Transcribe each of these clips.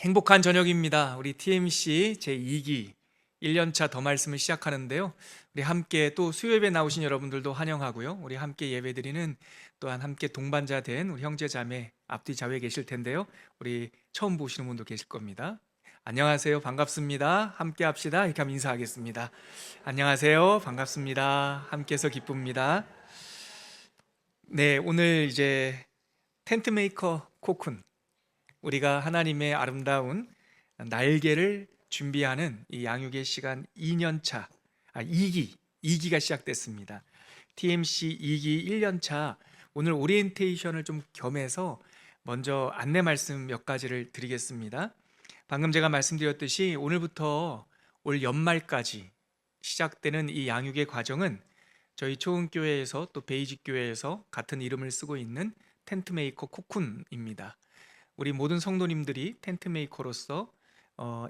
행복한 저녁입니다. 우리 TMC 제2기 1년차 더 말씀을 시작하는데요. 우리 함께 또 수요예배 나오신 여러분들도 환영하고요. 우리 함께 예배드리는 또한 함께 동반자 된 우리 형제 자매 앞뒤 좌우에 계실 텐데요. 우리 처음 보시는 분도 계실 겁니다. 안녕하세요. 반갑습니다. 함께 합시다. 이렇게 하면 인사하겠습니다. 안녕하세요. 반갑습니다. 함께해서 기쁩니다. 네, 오늘 이제 텐트 메이커 코쿤, 우리가 하나님의 아름다운 날개를 준비하는 이 양육의 시간 2년차, 2기가 시작됐습니다. TMC 2기 1년차, 오늘 오리엔테이션을 좀 겸해서 먼저 안내 말씀 몇 가지를 드리겠습니다. 방금 제가 말씀드렸듯이 오늘부터 올 연말까지 시작되는 이 양육의 과정은 저희 초은교회에서 또 베이직교회에서 같은 이름을 쓰고 있는 텐트메이커 코쿤입니다. 우리 모든 성도님들이 텐트메이커로서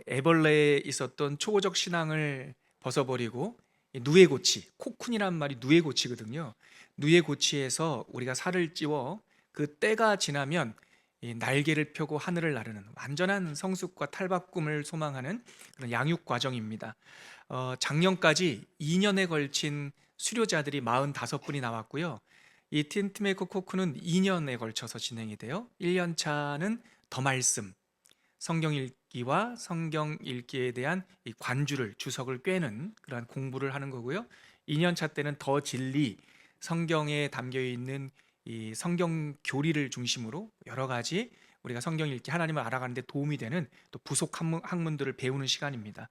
애벌레에 있었던 초고적 신앙을 벗어버리고 누에고치, 코쿤이란 말이 누에고치거든요. 누에고치에서 우리가 살을 찌워 그 때가 지나면 이 날개를 펴고 하늘을 나르는 완전한 성숙과 탈바꿈을 소망하는 그런 양육 과정입니다. 작년까지 2년에 걸친 수료자들이 45분이 나왔고요. 이 텐트메이커 코크는 2년에 걸쳐서 진행이 돼요. 1년 차는 더 말씀, 성경 읽기와 성경 읽기에 대한 이 관주를, 주석을 꿰는 그러한 공부를 하는 거고요. 2년 차 때는 더 진리, 성경에 담겨 있는 이 성경 교리를 중심으로 여러 가지 우리가 성경 읽기, 하나님을 알아가는 데 도움이 되는 또 부속 학문들을 배우는 시간입니다.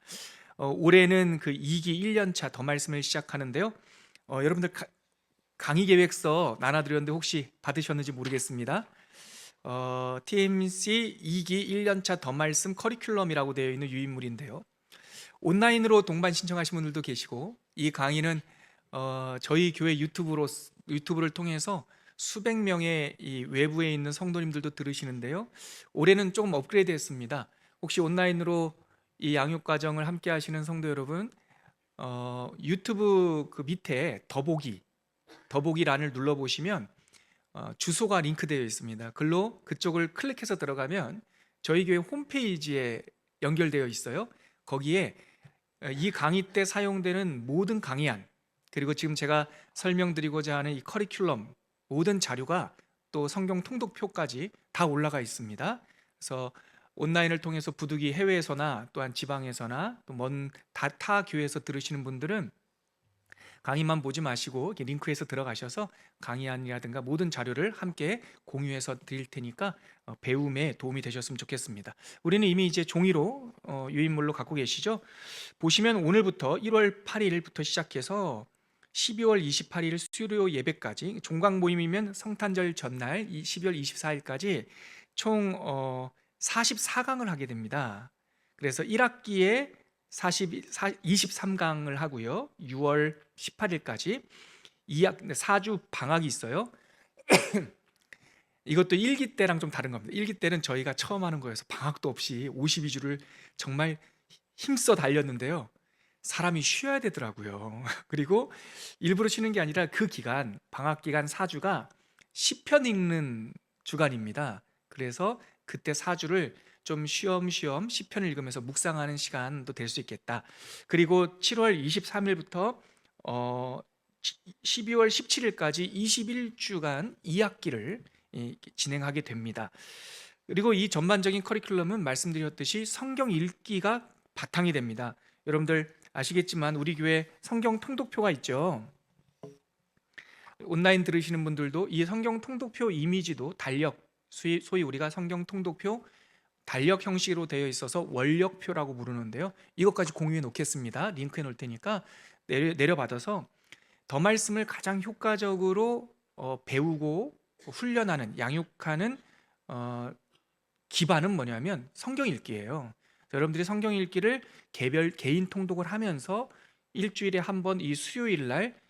올해는 그 2기 1년 차 더 말씀을 시작하는데요. 여러분들 강의 계획서 나눠드렸는데 혹시 받으셨는지 모르겠습니다. TMC 2기 1년차 더 말씀 커리큘럼이라고 되어 있는 유인물인데요. 온라인으로 동반 신청하신 분들도 계시고, 이 강의는 저희 교회 유튜브를 통해서 수백 명의 이 외부에 있는 성도님들도 들으시는데요. 올해는 조금 업그레이드 했습니다. 혹시 온라인으로 이 양육 과정을 함께 하시는 성도 여러분, 유튜브 그 밑에 더보기란을 눌러보시면 주소가 링크되어 있습니다. 글로 그쪽을 클릭해서 들어가면 저희 교회 홈페이지에 연결되어 있어요. 거기에 이 강의 때 사용되는 모든 강의안, 그리고 지금 제가 설명드리고자 하는 이 커리큘럼 모든 자료가 또 성경 통독표까지 다 올라가 있습니다. 그래서 온라인을 통해서 부득이 해외에서나 또한 지방에서나 또 먼 타 교회에서 들으시는 분들은 강의만 보지 마시고 이렇게 링크에서 들어가셔서 강의안이라든가 모든 자료를 함께 공유해서 드릴 테니까 배움에 도움이 되셨으면 좋겠습니다. 우리는 이미 이제 종이로 유인물로 갖고 계시죠? 보시면 오늘부터 1월 8일부터 시작해서 12월 28일 수요 예배까지, 종강 모임이면 성탄절 전날 12월 24일까지 총 44강을 하게 됩니다. 그래서 1학기에 23강을 하고요. 6월 18일까지 4주 방학이 있어요. 이것도 1기 때랑 좀 다른 겁니다. 1기 때는 저희가 처음 하는 거여서 방학도 없이 52주를 정말 힘써 달렸는데요. 사람이 쉬어야 되더라고요. 그리고 일부러 쉬는 게 아니라 그 기간, 방학 기간 4주가 시편 읽는 주간입니다. 그래서 그때 4주를 좀 쉬엄쉬엄 시편을 읽으면서 묵상하는 시간도 될 수 있겠다. 그리고 7월 23일부터 12월 17일까지 21주간 2학기를 진행하게 됩니다. 그리고 이 전반적인 커리큘럼은 말씀드렸듯이 성경 읽기가 바탕이 됩니다. 여러분들 아시겠지만 우리 교회 성경 통독표가 있죠. 온라인 들으시는 분들도 이 성경 통독표 이미지도 달력, 소위 우리가 성경 통독표 달력 형식으로 되어 있어서 원력표라고 부르는데요. 이것까지 공유해 놓겠습니다. 링크해 놓을 테니까 내려받아서 더 말씀을 가장 효과적으로 배우고 훈련하는, 양육하는 기반은 뭐냐면 성경 읽기예요. 여러분들이 성경 읽기를 개인 통독을 하면서 일주일에 한 번 이 수요일 날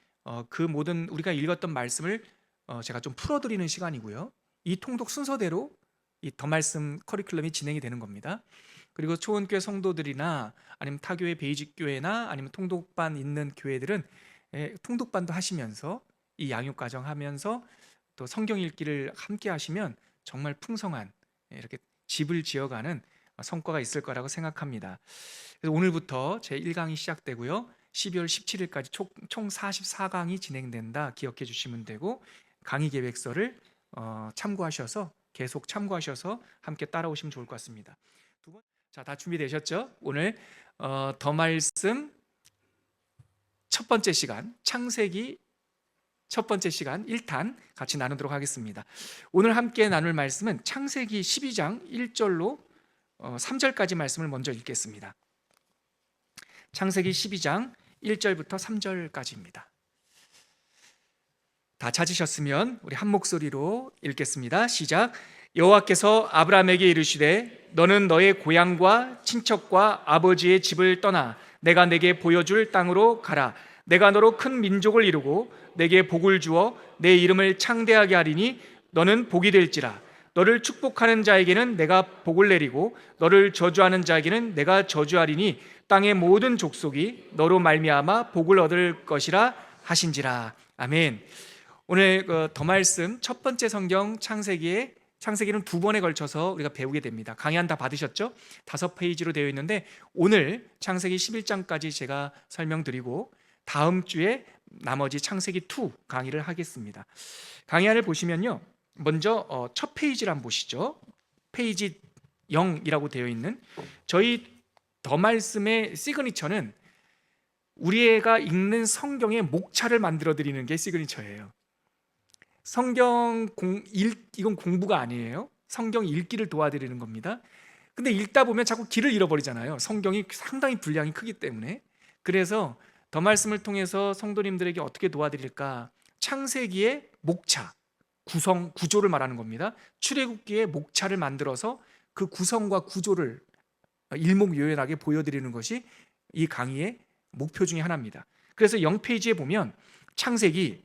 그 모든 우리가 읽었던 말씀을 제가 좀 풀어드리는 시간이고요. 이 통독 순서대로 이 더 말씀 커리큘럼이 진행이 되는 겁니다. 그리고 초원교회 성도들이나 아니면 타교회 베이직교회나 아니면 통독반 있는 교회들은 통독반도 하시면서 이 양육 과정 하면서 또 성경 읽기를 함께 하시면 정말 풍성한 이렇게 집을 지어가는 성과가 있을 거라고 생각합니다. 그래서 오늘부터 제 1강이 시작되고요. 12월 17일까지 총 44강이 진행된다 기억해 주시면 되고, 강의 계획서를 참고하셔서 계속 참고하셔서 함께 따라오시면 좋을 것 같습니다. 자, 다 준비되셨죠? 오늘 더 말씀 첫 번째 시간, 창세기 첫 번째 시간 1탄 같이 나누도록 하겠습니다. 오늘 함께 나눌 말씀은 창세기 12장 1절로 3절까지 말씀을 먼저 읽겠습니다. 창세기 12장 1절부터 3절까지입니다. 다 찾으셨으면 우리 한 목소리로 읽겠습니다. 시작. 여호와께서 아브라함에게 이르시되 너는 너의 고향과 친척과 아버지의 집을 떠나 내가 내게 보여줄 땅으로 가라. 내가 너로 큰 민족을 이루고 내게 복을 주어 내 이름을 창대하게 하리니 너는 복이 될지라. 너를 축복하는 자에게는 내가 복을 내리고 너를 저주하는 자에게는 내가 저주하리니 땅의 모든 족속이 너로 말미암아 복을 얻을 것이라 하신지라. 아멘. 오늘 더 말씀 첫 번째 성경 창세기는 두 번에 걸쳐서 우리가 배우게 됩니다. 강의 다 받으셨죠? 5페이지로 되어 있는데 오늘 창세기 11장까지 제가 설명드리고 다음 주에 나머지 창세기 2 강의를 하겠습니다. 강의안을 보시면요, 먼저 첫 페이지를 한번 보시죠. 페이지 0이라고 되어 있는 저희 더 말씀의 시그니처는 우리가 읽는 성경의 목차를 만들어 드리는 게 시그니처예요. 이건 공부가 아니에요. 성경 읽기를 도와드리는 겁니다. 근데 읽다 보면 자꾸 길을 잃어버리잖아요. 성경이 상당히 분량이 크기 때문에. 그래서 더 말씀을 통해서 성도님들에게 어떻게 도와드릴까? 창세기의 목차, 구조를 말하는 겁니다. 출애굽기의 목차를 만들어서 그 구성과 구조를 일목요연하게 보여드리는 것이 이 강의의 목표 중에 하나입니다. 그래서 0페이지에 보면 창세기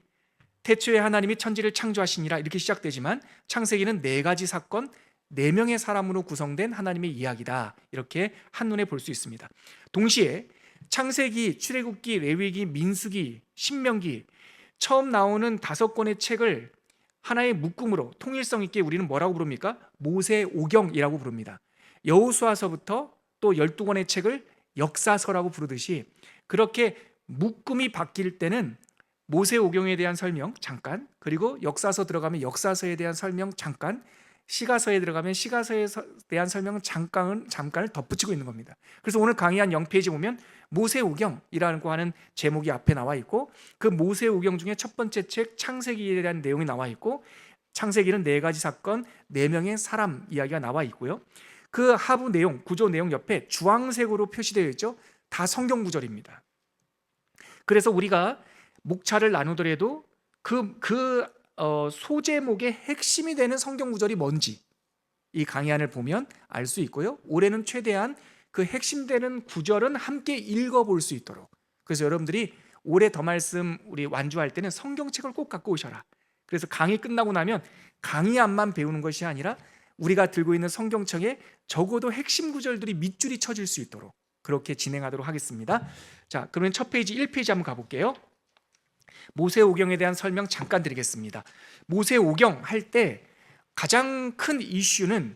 태초에 하나님이 천지를 창조하시니라 이렇게 시작되지만 창세기는 4가지 사건, 4명의 사람으로 구성된 하나님의 이야기다, 이렇게 한눈에 볼 수 있습니다. 동시에 창세기, 출애굽기, 레위기, 민수기, 신명기 처음 나오는 5권의 책을 하나의 묶음으로 통일성 있게 우리는 뭐라고 부릅니까? 모세오경이라고 부릅니다. 여호수아서부터 또 12권의 책을 역사서라고 부르듯이 그렇게 묶음이 바뀔 때는 모세오경에 대한 설명 잠깐, 그리고 역사서 들어가면 역사서에 대한 설명 잠깐, 시가서에 들어가면 시가서에 대한 설명은 잠깐을 덧붙이고 있는 겁니다. 그래서 오늘 강의한 0페이지 보면 모세오경이라고 하는 제목이 앞에 나와 있고, 그 모세오경 중에 첫 번째 책 창세기에 대한 내용이 나와 있고, 창세기는 4가지 사건, 4명의 사람 이야기가 나와 있고요. 그 하부 내용, 구조 내용 옆에 주황색으로 표시되어 있죠. 다 성경 구절입니다. 그래서 우리가 목차를 나누더라도 그 소제목의 핵심이 되는 성경 구절이 뭔지 이 강의안을 보면 알 수 있고요. 올해는 최대한 그 핵심되는 구절은 함께 읽어볼 수 있도록, 그래서 여러분들이 올해 더 말씀 우리 완주할 때는 성경책을 꼭 갖고 오셔라. 그래서 강의 끝나고 나면 강의안만 배우는 것이 아니라 우리가 들고 있는 성경책에 적어도 핵심 구절들이 밑줄이 쳐질 수 있도록 그렇게 진행하도록 하겠습니다. 자, 그러면 첫 페이지 1페이지 한번 가볼게요. 모세오경에 대한 설명 잠깐 드리겠습니다. 모세오경 할 때 가장 큰 이슈는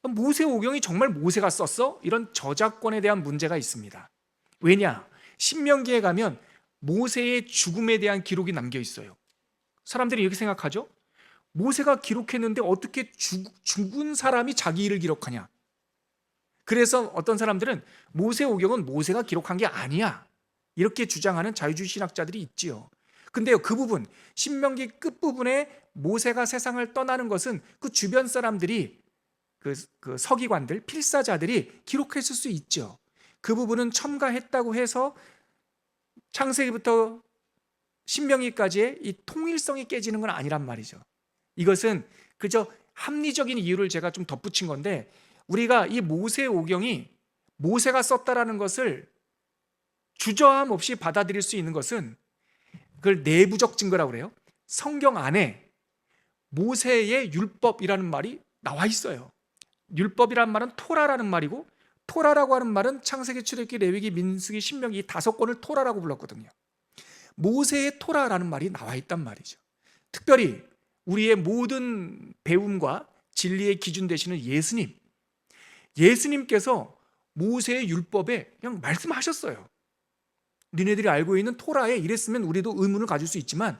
모세오경이 정말 모세가 썼어? 이런 저작권에 대한 문제가 있습니다. 왜냐? 신명기에 가면 모세의 죽음에 대한 기록이 남겨 있어요. 사람들이 이렇게 생각하죠? 모세가 기록했는데 어떻게 죽은 사람이 자기 일을 기록하냐? 그래서 어떤 사람들은 모세오경은 모세가 기록한 게 아니야, 이렇게 주장하는 자유주의 신학자들이 있지요. 근데요, 그 부분, 신명기 끝부분에 모세가 세상을 떠나는 것은 그 주변 사람들이 그 서기관들, 필사자들이 기록했을 수 있죠. 그 부분은 첨가했다고 해서 창세기부터 신명기까지의 이 통일성이 깨지는 건 아니란 말이죠. 이것은 그저 합리적인 이유를 제가 좀 덧붙인 건데, 우리가 이 모세오경이 모세가 썼다라는 것을 주저함 없이 받아들일 수 있는 것은 그걸 내부적 증거라고 그래요. 성경 안에 모세의 율법이라는 말이 나와 있어요. 율법이라는 말은 토라라는 말이고, 토라라고 하는 말은 창세기, 출애굽기, 레위기, 민수기, 신명기 이 5권을 토라라고 불렀거든요. 모세의 토라라는 말이 나와 있단 말이죠. 특별히 우리의 모든 배움과 진리의 기준 되시는 예수님, 예수님께서 모세의 율법에 그냥 말씀하셨어요. 니네들이 알고 있는 토라에 이랬으면 우리도 의문을 가질 수 있지만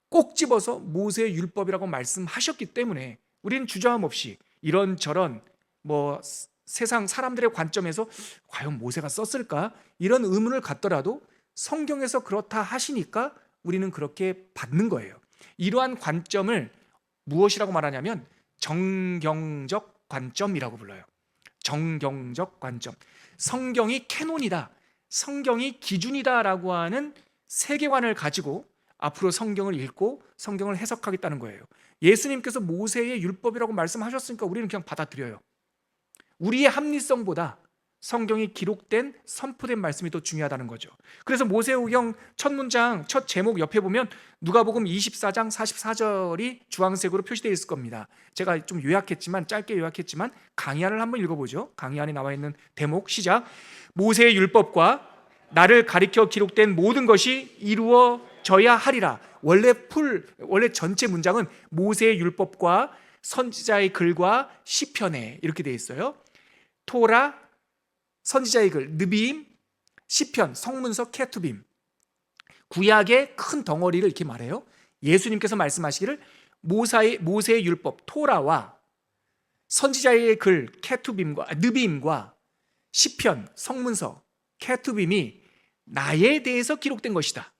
꼭 집어서 모세의 율법이라고 말씀하셨기 때문에 우리는 주저함 없이 이런저런 세상 사람들의 관점에서 과연 모세가 썼을까? 이런 의문을 갖더라도 성경에서 그렇다 하시니까 우리는 그렇게 받는 거예요. 이러한 관점을 무엇이라고 말하냐면 정경적 관점이라고 불러요. 정경적 관점. 성경이 캐논이다, 성경이 기준이다라고 하는 세계관을 가지고 앞으로 성경을 읽고 성경을 해석하겠다는 거예요. 예수님께서 모세의 율법이라고 말씀하셨으니까 우리는 그냥 받아들여요. 우리의 합리성보다 성경이 기록된 선포된 말씀이 더 중요하다는 거죠. 그래서 모세오경 첫 문장 첫 제목 옆에 보면 누가복음 24장 44절이 주황색으로 표시되어 있을 겁니다. 제가 좀 짧게 요약했지만 강의안을 한번 읽어보죠. 강의안에 나와 있는 대목 시작. 모세의 율법과 나를 가리켜 기록된 모든 것이 이루어져야 하리라. 원래 전체 문장은 모세의 율법과 선지자의 글과 시편에 이렇게 되어 있어요. 토라, 선지자의 글, 느비임, 시편, 성문서, 케투빔. 구약의 큰 덩어리를 이렇게 말해요. 예수님께서 말씀하시기를 모세의 율법, 토라와 선지자의 글, 느비임과 시편, 성문서, 케투빔이 나에 대해서 기록된 것이다.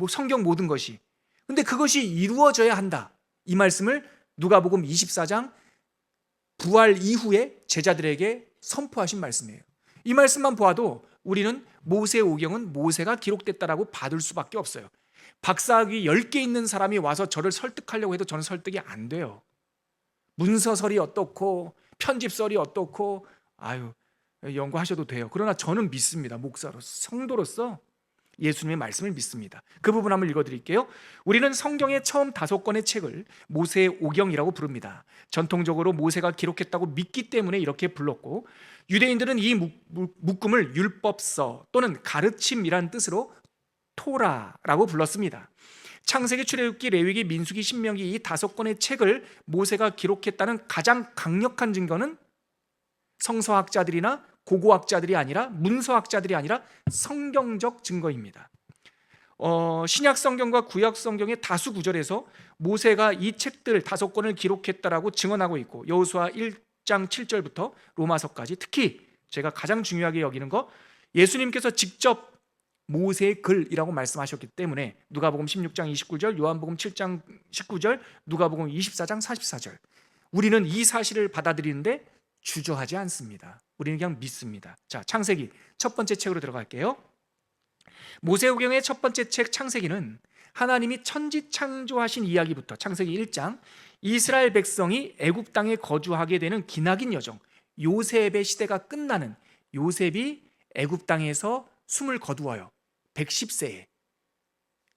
성경 모든 것이. 근데 그것이 이루어져야 한다. 이 말씀을 누가복음 24장 부활 이후에 제자들에게 선포하신 말씀이에요. 이 말씀만 보아도 우리는 모세오경은 모세가 기록됐다라고 받을 수밖에 없어요. 박사학위 10개 있는 사람이 와서 저를 설득하려고 해도 저는 설득이 안 돼요. 문서설이 어떻고 편집설이 어떻고 연구하셔도 돼요. 그러나 저는 믿습니다. 목사로서, 성도로서 예수님의 말씀을 믿습니다. 그 부분 한번 읽어드릴게요. 우리는 성경의 처음 5권의 책을 모세오경이라고 부릅니다. 전통적으로 모세가 기록했다고 믿기 때문에 이렇게 불렀고, 유대인들은 이 묶음을 율법서 또는 가르침이라는 뜻으로 토라라고 불렀습니다. 창세기, 출애굽기, 레위기, 민수기, 신명기 이 5권의 책을 모세가 기록했다는 가장 강력한 증거는 성서학자들이나 고고학자들이 아니라 문서학자들이 아니라 성경적 증거입니다. 신약 성경과 구약 성경의 다수 구절에서 모세가 이 책들 5권을 기록했다라고 증언하고 있고, 여호수아 1장 7절부터 로마서까지, 특히 제가 가장 중요하게 여기는 거, 예수님께서 직접 모세의 글이라고 말씀하셨기 때문에 누가복음 16장 29절, 요한복음 7장 19절, 누가복음 24장 44절, 우리는 이 사실을 받아들이는데 주저하지 않습니다. 우리는 그냥 믿습니다. 자, 창세기 첫 번째 책으로 들어갈게요. 모세오경의 첫 번째 책 창세기는 하나님이 천지 창조하신 이야기부터, 창세기 1장 이스라엘 백성이 애굽 땅에 거주하게 되는 기나긴 여정, 요셉의 시대가 끝나는, 요셉이 애굽 땅에서 숨을 거두어요. 110세에.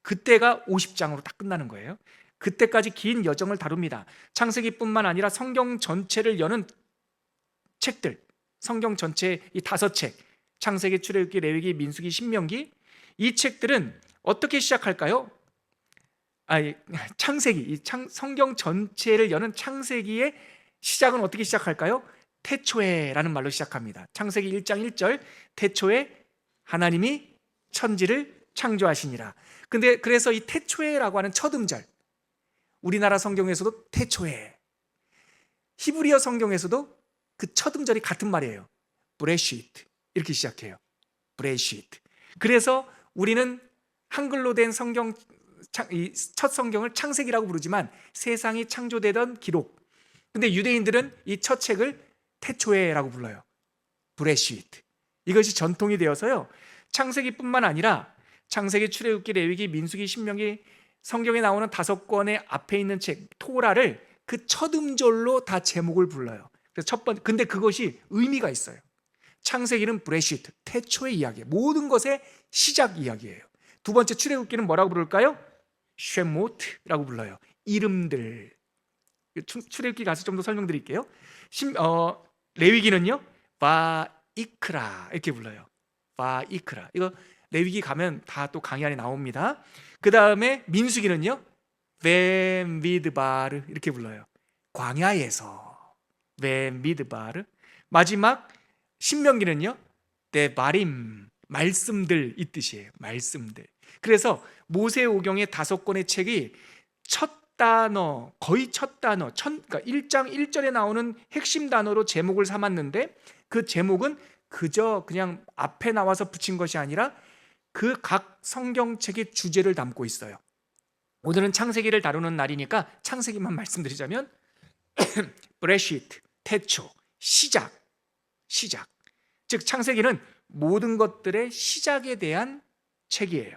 그때가 50장으로 딱 끝나는 거예요. 그때까지 긴 여정을 다룹니다. 창세기뿐만 아니라 성경 전체를 여는 책들, 성경 전체 이 5책, 창세기, 출애굽기, 레위기, 민수기, 신명기, 이 책들은 어떻게 시작할까요? 성경 전체를 여는 창세기의 시작은 어떻게 시작할까요? 태초에라는 말로 시작합니다. 창세기 1장 1절, 태초에 하나님이 천지를 창조하시니라. 그래서 이 태초에라고 하는 첫 음절, 우리나라 성경에서도 태초에, 히브리어 성경에서도 그 첫 음절이 같은 말이에요. 브레시트, 이렇게 시작해요. 브레시트. 그래서 우리는 한글로 된 성경, 첫 성경을 창세기라고 부르지만 세상이 창조되던 기록, 근데 유대인들은 이 첫 책을 태초에라고 불러요. 브레시트. 이것이 전통이 되어서요, 창세기뿐만 아니라 창세기, 출애굽기, 레위기, 민수기, 신명기, 성경에 나오는 5권의 앞에 있는 책 토라를 그 첫 음절로 다 제목을 불러요. 그래서 근데 그것이 의미가 있어요. 창세기는 브레시트, 태초의 이야기, 모든 것의 시작 이야기예요. 두 번째 출애굽기는 뭐라고 부를까요? 쉐모트라고 불러요. 이름들. 출애굽기 가서 좀 더 설명드릴게요. 레위기는요, 바이크라 이렇게 불러요. 바이크라. 이거 레위기 가면 다 또 강의 안에 나옵니다. 그 다음에 민수기는요, 벤미드바르 이렇게 불러요. 광야에서 벤미드바르. 마지막 신명기는요, 데바림, 말씀들 이 뜻이에요. 말씀들. 그래서 모세오경의 5권의 책이 첫 단어, 거의 첫 단어, 그러니까 1장 1절에 나오는 핵심 단어로 제목을 삼았는데, 그 제목은 그저 그냥 앞에 나와서 붙인 것이 아니라 그 각 성경책의 주제를 담고 있어요. 오늘은 창세기를 다루는 날이니까 창세기만 말씀드리자면 브레시트, 태초, 시작. 즉 창세기는 모든 것들의 시작에 대한 책이에요.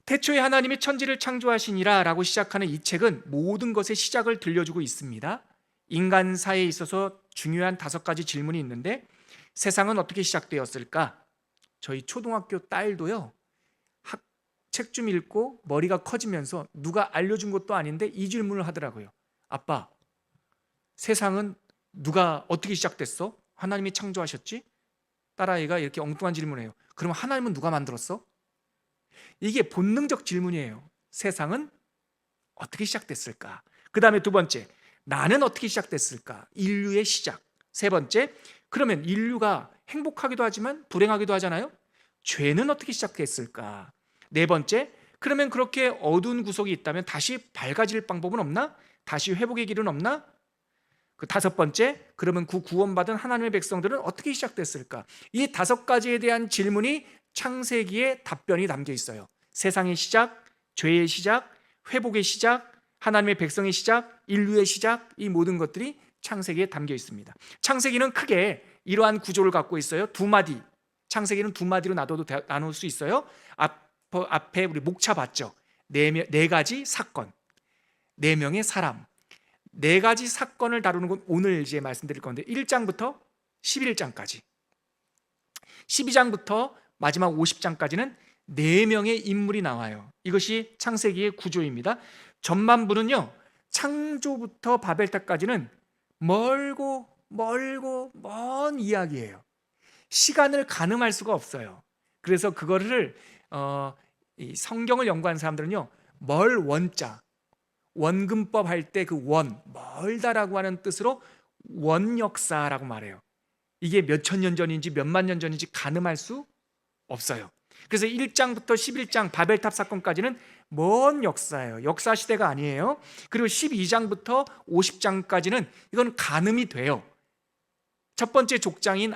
태초에 하나님이 천지를 창조하시니라 라고 시작하는 이 책은 모든 것의 시작을 들려주고 있습니다. 인간사에 있어서 중요한 5가지 질문이 있는데, 세상은 어떻게 시작되었을까? 저희 초등학교 딸도요, 책 좀 읽고 머리가 커지면서 누가 알려준 것도 아닌데 이 질문을 하더라고요. 아빠, 세상은 누가 어떻게 시작됐어? 하나님이 창조하셨지? 딸아이가 이렇게 엉뚱한 질문을 해요. 그럼 하나님은 누가 만들었어? 이게 본능적 질문이에요. 세상은 어떻게 시작됐을까? 그 다음에 2번째, 나는 어떻게 시작됐을까? 인류의 시작. 3번째, 그러면 인류가 행복하기도 하지만 불행하기도 하잖아요. 죄는 어떻게 시작됐을까? 4번째, 그러면 그렇게 어두운 구석이 있다면 다시 밝아질 방법은 없나? 다시 회복의 길은 없나? 그 5번째, 그러면 그 구원받은 하나님의 백성들은 어떻게 시작됐을까? 이 5가지에 대한 질문이 창세기에 답변이 담겨 있어요. 세상의 시작, 죄의 시작, 회복의 시작, 하나님의 백성의 시작, 인류의 시작, 이 모든 것들이 창세기에 담겨 있습니다. 창세기는 크게 이러한 구조를 갖고 있어요. 2마디. 창세기는 2마디로 나눌 수 있어요. 앞에 우리 목차 봤죠? 4가지 사건, 4명의 사람, 4가지 사건을 다루는 건 오늘 이제 말씀드릴 건데, 1장부터 11장까지, 12장부터 마지막 50장까지는 4명의 인물이 나와요. 이것이 창세기의 구조입니다. 전반부는요, 창조부터 바벨탑까지는 멀고 먼 이야기예요. 시간을 가늠할 수가 없어요. 그래서 그거를 이 성경을 연구하는 사람들은요, 멀 원자, 원근법 할 때 그 원, 멀다라고 하는 뜻으로 원역사라고 말해요. 이게 몇천 년 전인지 몇만 년 전인지 가늠할 수 없어요. 그래서 1장부터 11장 바벨탑 사건까지는 먼 역사예요. 역사 시대가 아니에요. 그리고 12장부터 50장까지는 이건 가늠이 돼요. 첫 번째 족장인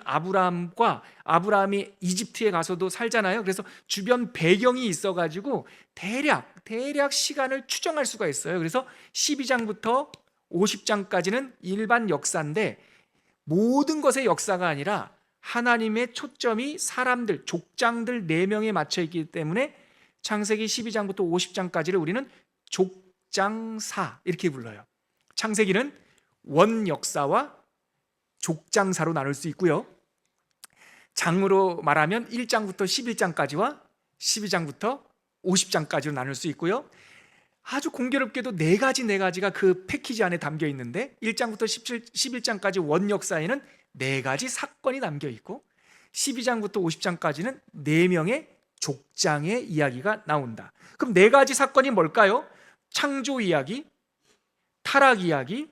아브라함이 이집트에 가서도 살잖아요. 그래서 주변 배경이 있어가지고 대략 시간을 추정할 수가 있어요. 그래서 12장부터 50장까지는 일반 역사인데, 모든 것의 역사가 아니라 하나님의 초점이 사람들, 족장들 4명에 맞춰 있기 때문에 창세기 12장부터 50장까지를 우리는 족장사 이렇게 불러요. 창세기는 원역사와 족장사로 나눌 수 있고요, 장으로 말하면 1장부터 11장까지와 12장부터 50장까지로 나눌 수 있고요, 아주 공교롭게도 4가지가 그 패키지 안에 담겨 있는데, 1장부터 11장까지 원역사에는 4가지 사건이 담겨 있고, 12장부터 50장까지는 4명의 족장의 이야기가 나온다. 그럼 4가지 사건이 뭘까요? 창조 이야기, 타락 이야기,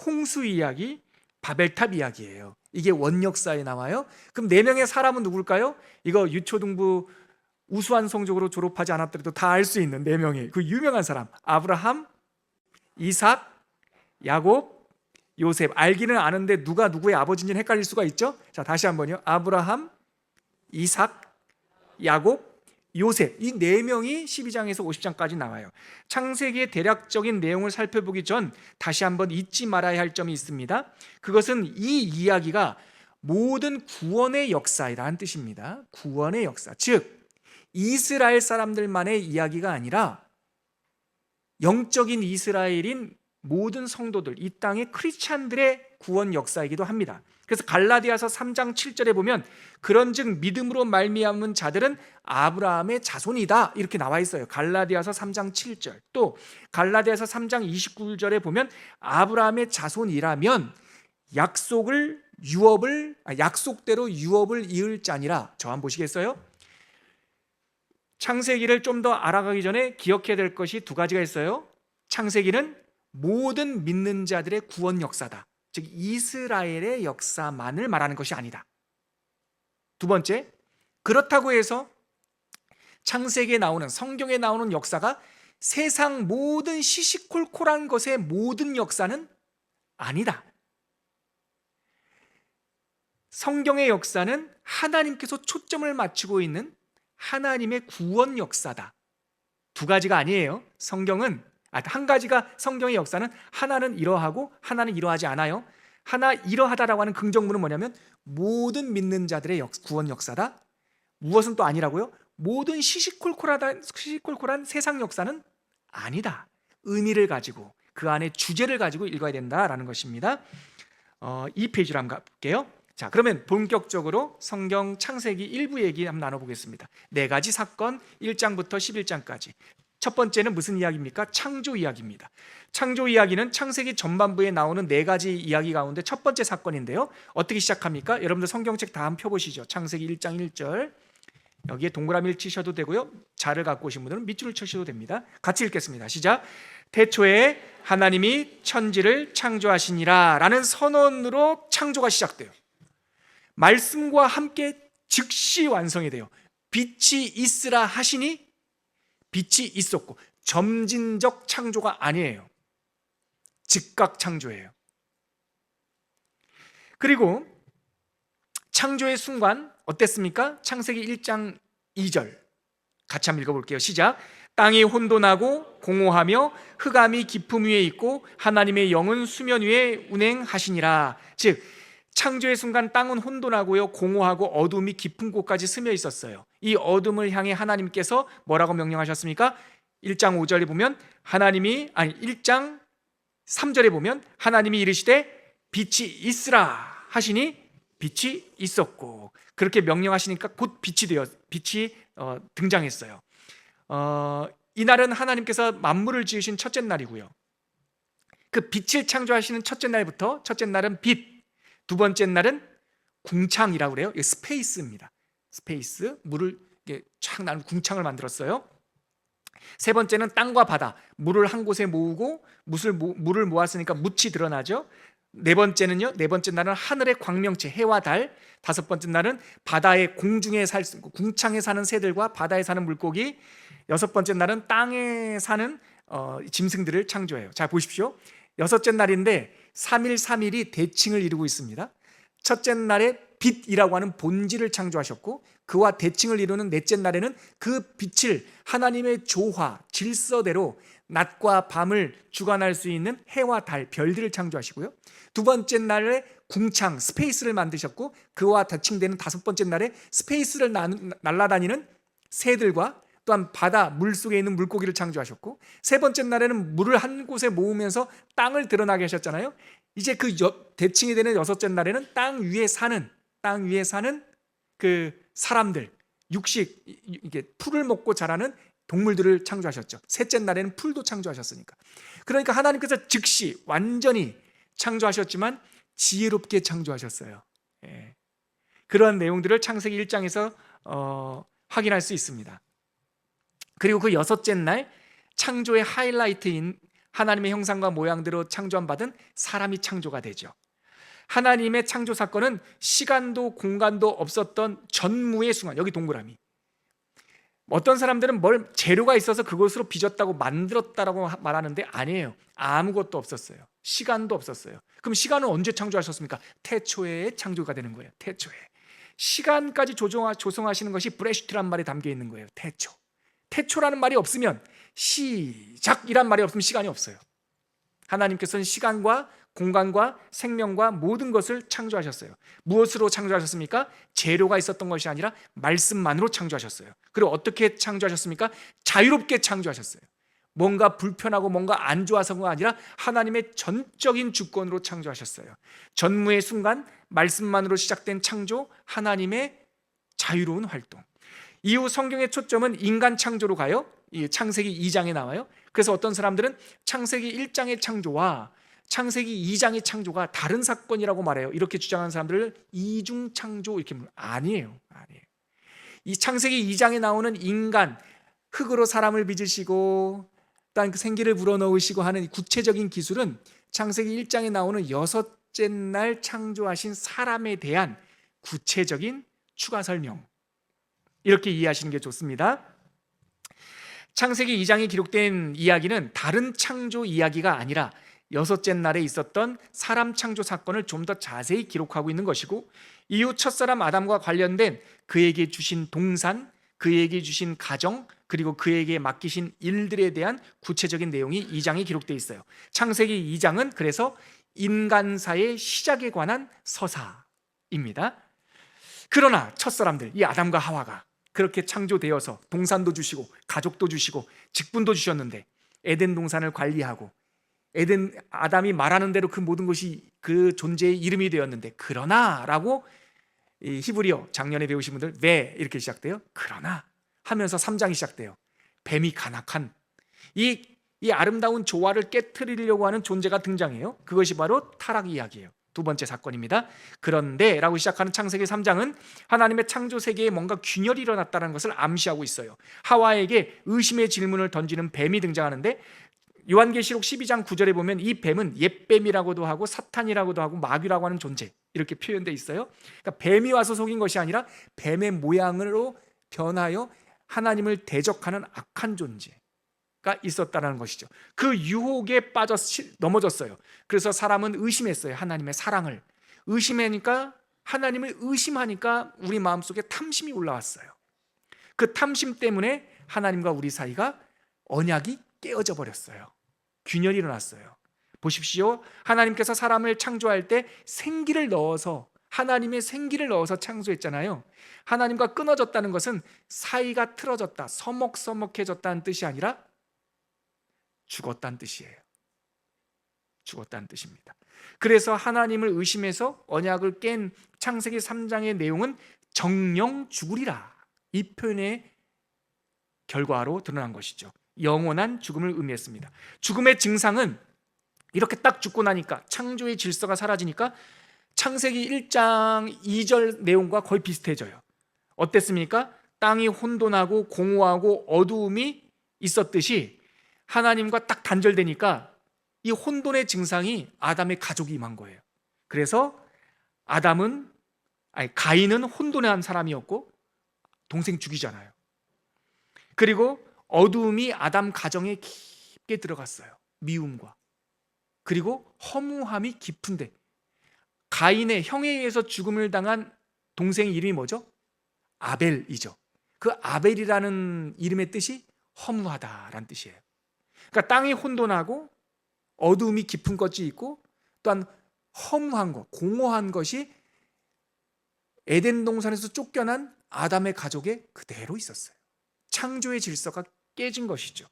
홍수 이야기, 바벨탑 이야기예요. 이게 원역사에 나와요. 그럼 4명의 사람은 누굴까요? 이거 유초등부 우수한 성적으로 졸업하지 않았더라도 다 알 수 있는 4명의 그 유명한 사람, 아브라함, 이삭, 야곱, 요셉. 알기는 아는데 누가 누구의 아버지인지 헷갈릴 수가 있죠? 자, 다시 한번요. 아브라함, 이삭, 야곱, 요셉. 이 4명이 12장에서 50장까지 나와요. 창세기의 대략적인 내용을 살펴보기 전 다시 한번 잊지 말아야 할 점이 있습니다. 그것은 이 이야기가 모든 구원의 역사이라는 뜻입니다. 구원의 역사, 즉 이스라엘 사람들만의 이야기가 아니라 영적인 이스라엘인 모든 성도들, 이 땅의 크리스찬들의 구원 역사이기도 합니다. 그래서 갈라디아서 3장 7절에 보면 그런즉 믿음으로 말미암은 자들은 아브라함의 자손이다 이렇게 나와 있어요. 갈라디아서 3장 7절. 또 갈라디아서 3장 29절에 보면 아브라함의 자손이라면 약속대로 유업을 이을 자니라. 저 한번 보시겠어요? 창세기를 좀 더 알아가기 전에 기억해야 될 것이 2가지가 있어요. 창세기는 모든 믿는 자들의 구원 역사다. 즉 이스라엘의 역사만을 말하는 것이 아니다. 두 번째, 그렇다고 해서 창세기에 나오는, 성경에 나오는 역사가 세상 모든 시시콜콜한 것의 모든 역사는 아니다. 성경의 역사는 하나님께서 초점을 맞추고 있는 하나님의 구원 역사다. 두 가지가 아니에요. 성경은 한 가지가, 성경의 역사는 하나는 이러하고 하나는 이러하지 않아요. 하나 이러하다라고 하는 긍정문은 뭐냐면 모든 믿는 자들의 구원 역사다. 무엇은 또 아니라고요? 모든 시시콜콜한 세상 역사는 아니다. 의미를 가지고 그 안에 주제를 가지고 읽어야 된다라는 것입니다. 이 페이지로 한번 가볼게요. 자, 그러면 본격적으로 성경 창세기 일부 얘기 한번 나눠보겠습니다. 4가지 사건 1장부터 11장까지. 첫 번째는 무슨 이야기입니까? 창조 이야기입니다. 창조 이야기는 창세기 전반부에 나오는 4가지 이야기 가운데 첫 번째 사건인데요. 어떻게 시작합니까? 여러분들 성경책 다 한번 펴보시죠. 창세기 1장 1절. 여기에 동그라미를 치셔도 되고요, 자를 갖고 오신 분들은 밑줄을 치셔도 됩니다. 같이 읽겠습니다. 시작. 태초에 하나님이 천지를 창조하시니라 라는 선언으로 창조가 시작돼요. 말씀과 함께 즉시 완성이 돼요. 빛이 있으라 하시니 빛이 있었고, 점진적 창조가 아니에요. 즉각 창조예요. 그리고 창조의 순간 어땠습니까? 창세기 1장 2절 같이 한번 읽어볼게요. 시작. 땅이 혼돈하고 공허하며 흑암이 깊음 위에 있고 하나님의 영은 수면 위에 운행하시니라. 즉 창조의 순간 땅은 혼돈하고요, 공허하고 어둠이 깊은 곳까지 스며 있었어요. 이 어둠을 향해 하나님께서 뭐라고 명령하셨습니까? 1장 5절에 보면 1장 3절에 보면 하나님이 이르시되 빛이 있으라 하시니 빛이 있었고, 그렇게 명령하시니까 곧 빛이 등장했어요. 이날은 하나님께서 만물을 지으신 첫째 날이고요, 그 빛을 창조하시는 첫째 날부터, 첫째 날은 빛, 두 번째 날은 궁창이라고 그래요. 스페이스입니다. 스페이스, 물을 쫙 나는 궁창을 만들었어요. 세 번째는 땅과 바다, 물을 한 곳에 모으고 물을 모았으니까 묻이 드러나죠. 네 번째 날은 하늘의 광명체, 해와 달. 다섯 번째 날은 바다의 공중에 궁창에 사는 새들과 바다에 사는 물고기. 여섯 번째 날은 땅에 사는 짐승들을 창조해요. 자, 보십시오. 여섯째 날인데 3일이 대칭을 이루고 있습니다. 첫째 날에 빛이라고 하는 본질을 창조하셨고, 그와 대칭을 이루는 넷째 날에는 그 빛을 하나님의 조화, 질서대로 낮과 밤을 주관할 수 있는 해와 달, 별들을 창조하시고요, 두 번째 날에 궁창, 스페이스를 만드셨고, 그와 대칭되는 다섯 번째 날에 스페이스를 날아다니는 새들과 또한 바다, 물속에 있는 물고기를 창조하셨고, 세 번째 날에는 물을 한 곳에 모으면서 땅을 드러나게 하셨잖아요. 이제 그 대칭이 되는 여섯째 날에는 땅 위에 사는 그 사람들, 육식, 이게 풀을 먹고 자라는 동물들을 창조하셨죠. 셋째 날에는 풀도 창조하셨으니까. 그러니까 하나님께서 즉시 완전히 창조하셨지만 지혜롭게 창조하셨어요. 그런 내용들을 창세기 1장에서 확인할 수 있습니다. 그리고 그 여섯째 날 창조의 하이라이트인 하나님의 형상과 모양대로 창조함받은 사람이 창조가 되죠. 하나님의 창조 사건은 시간도 공간도 없었던 전무의 순간. 여기 동그라미. 어떤 사람들은 재료가 있어서 그것으로 빚었다고 만들었다라고 말하는데 아니에요. 아무것도 없었어요. 시간도 없었어요. 그럼 시간은 언제 창조하셨습니까? 태초에 창조가 되는 거예요. 태초에. 시간까지 조성하시는 것이 브레시트란 말에 담겨 있는 거예요. 태초라는 말이 없으면, 시작이란 말이 없으면 시간이 없어요. 하나님께서는 시간과 공간과 생명과 모든 것을 창조하셨어요. 무엇으로 창조하셨습니까? 재료가 있었던 것이 아니라 말씀만으로 창조하셨어요. 그리고 어떻게 창조하셨습니까? 자유롭게 창조하셨어요. 뭔가 불편하고 뭔가 안 좋아서가 아니라 하나님의 전적인 주권으로 창조하셨어요. 전무의 순간 말씀만으로 시작된 창조, 하나님의 자유로운 활동. 이후 성경의 초점은 인간 창조로 가요. 이 창세기 2장에 나와요. 그래서 어떤 사람들은 창세기 1장의 창조와 창세기 2장의 창조가 다른 사건이라고 말해요. 이렇게 주장하는 사람들을 이중 창조 이렇게 아니에요. 이 창세기 2장에 나오는 인간, 흙으로 사람을 빚으시고 또한 그 생기를 불어넣으시고 하는 구체적인 기술은 창세기 1장에 나오는 6 여섯째 날 창조하신 사람에 대한 구체적인 추가 설명, 이렇게 이해하시는 게 좋습니다. 창세기 2장에 기록된 이야기는 다른 창조 이야기가 아니라 여섯째 날에 있었던 사람 창조 사건을 좀 더 자세히 기록하고 있는 것이고, 이후 첫사람 아담과 관련된 그에게 주신 동산, 그에게 주신 가정, 그리고 그에게 맡기신 일들에 대한 구체적인 내용이 2장에 기록되어 있어요. 창세기 2장은 그래서 인간사의 시작에 관한 서사입니다. 그러나 첫사람들, 이 아담과 하와가 그렇게 창조되어서 동산도 주시고 가족도 주시고 직분도 주셨는데, 에덴 동산을 관리하고 아담이 말하는 대로 그 모든 것이 그 존재의 이름이 되었는데, 그러나 라고 이 히브리어 작년에 배우신 분들 왜 이렇게 시작돼요? 그러나 하면서 3장이 시작돼요. 뱀이 간악한 이 아름다운 조화를 깨트리려고 하는 존재가 등장해요. 그것이 바로 타락 이야기예요. 두 번째 사건입니다. 그런데 라고 시작하는 창세기 3장은 하나님의 창조 세계에 뭔가 균열이 일어났다는 것을 암시하고 있어요. 하와에게 의심의 질문을 던지는 뱀이 등장하는데, 요한계시록 12장 9절에 보면 이 뱀은 옛뱀이라고도 하고 사탄이라고도 하고 마귀라고 하는 존재, 이렇게 표현되어 있어요. 그러니까 뱀이 와서 속인 것이 아니라 뱀의 모양으로 변하여 하나님을 대적하는 악한 존재가 있었다는 것이죠. 그 유혹에 빠져 넘어졌어요. 그래서 사람은 의심했어요. 하나님의 사랑을 의심하니까, 하나님을 의심하니까 우리 마음속에 탐심이 올라왔어요. 그 탐심 때문에 하나님과 우리 사이가 언약이 깨어져 버렸어요. 균열이 일어났어요. 보십시오. 하나님께서 사람을 창조할 때 생기를 넣어서, 하나님의 생기를 넣어서 창조했잖아요. 하나님과 끊어졌다는 것은 사이가 틀어졌다, 서먹서먹해졌다는 뜻이 아니라 죽었다는 뜻이에요. 죽었다는 뜻입니다. 그래서 하나님을 의심해서 언약을 깬 창세기 3장의 내용은 정령 죽으리라, 이 표현의 결과로 드러난 것이죠. 영원한 죽음을 의미했습니다. 죽음의 증상은 이렇게 딱 죽고 나니까, 창조의 질서가 사라지니까 창세기 1장 2절 내용과 거의 비슷해져요. 어땠습니까? 땅이 혼돈하고 공허하고 어두움이 있었듯이 하나님과 딱 단절되니까 이 혼돈의 증상이 아담의 가족이 임한 거예요. 그래서 가인은 혼돈한 사람이었고 동생 죽이잖아요. 그리고 어두움이 아담 가정에 깊게 들어갔어요. 미움과, 그리고 허무함이 깊은데, 가인의 형에 의해서 죽음을 당한 동생 이름이 뭐죠? 아벨이죠. 그 아벨이라는 이름의 뜻이 허무하다라는 뜻이에요. 그러니까 땅이 혼돈하고 어두움이 깊은 것이 있고, 또한 허무한 것, 공허한 것이 에덴 동산에서 쫓겨난 아담의 가족에 그대로 있었어요. 창조의 질서가 깨진 것이죠.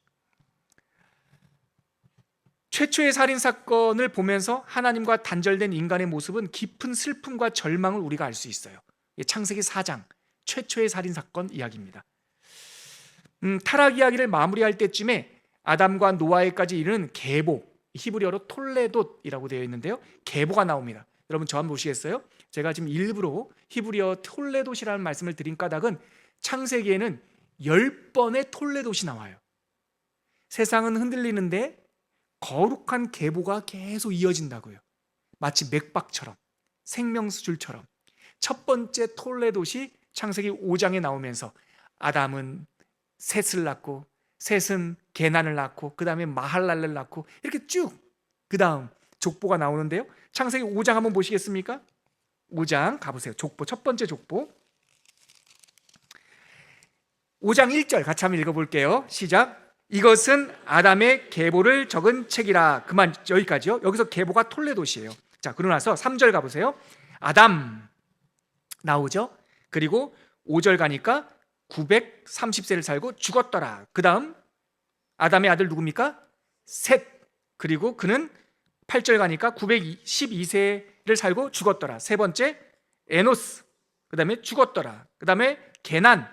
최초의 살인 사건을 보면서 하나님과 단절된 인간의 모습은 깊은 슬픔과 절망을 우리가 알 수 있어요. 창세기 4장 최초의 살인 사건 이야기입니다. 타락 이야기를 마무리할 때쯤에 아담과 노아에까지 이르는 계보, 히브리어로 톨레돗이라고 되어 있는데요, 계보가 나옵니다. 여러분 저 한번 보시겠어요? 제가 지금 일부러 히브리어 톨레돗이라는 말씀을 드린 까닭은 창세기에는 10번의 톨레돗이 나와요. 세상은 흔들리는데 거룩한 계보가 계속 이어진다고요. 마치 맥박처럼, 생명수줄처럼. 첫 번째 톨레돗이 창세기 5장에 나오면서 아담은 셋을 낳고, 셋은 게난을 낳고, 그 다음에 마할랄을 낳고, 이렇게 쭉 그 다음 족보가 나오는데요, 창세기 5장 한번 보시겠습니까? 5장 가보세요. 족보, 첫 번째 족보 5장 1절 같이 한번 읽어볼게요. 시작. 이것은 아담의 계보를 적은 책이라. 그만, 여기까지요. 여기서 계보가 톨레돗이에요. 자, 그러고 나서 3절 가보세요. 아담 나오죠. 그리고 5절 가니까 930세를 살고 죽었더라. 그 다음 아담의 아들 누굽니까? 셋. 그리고 그는 8절 가니까 912세를 살고 죽었더라. 세 번째 에노스, 그 다음에 죽었더라. 그 다음에 게난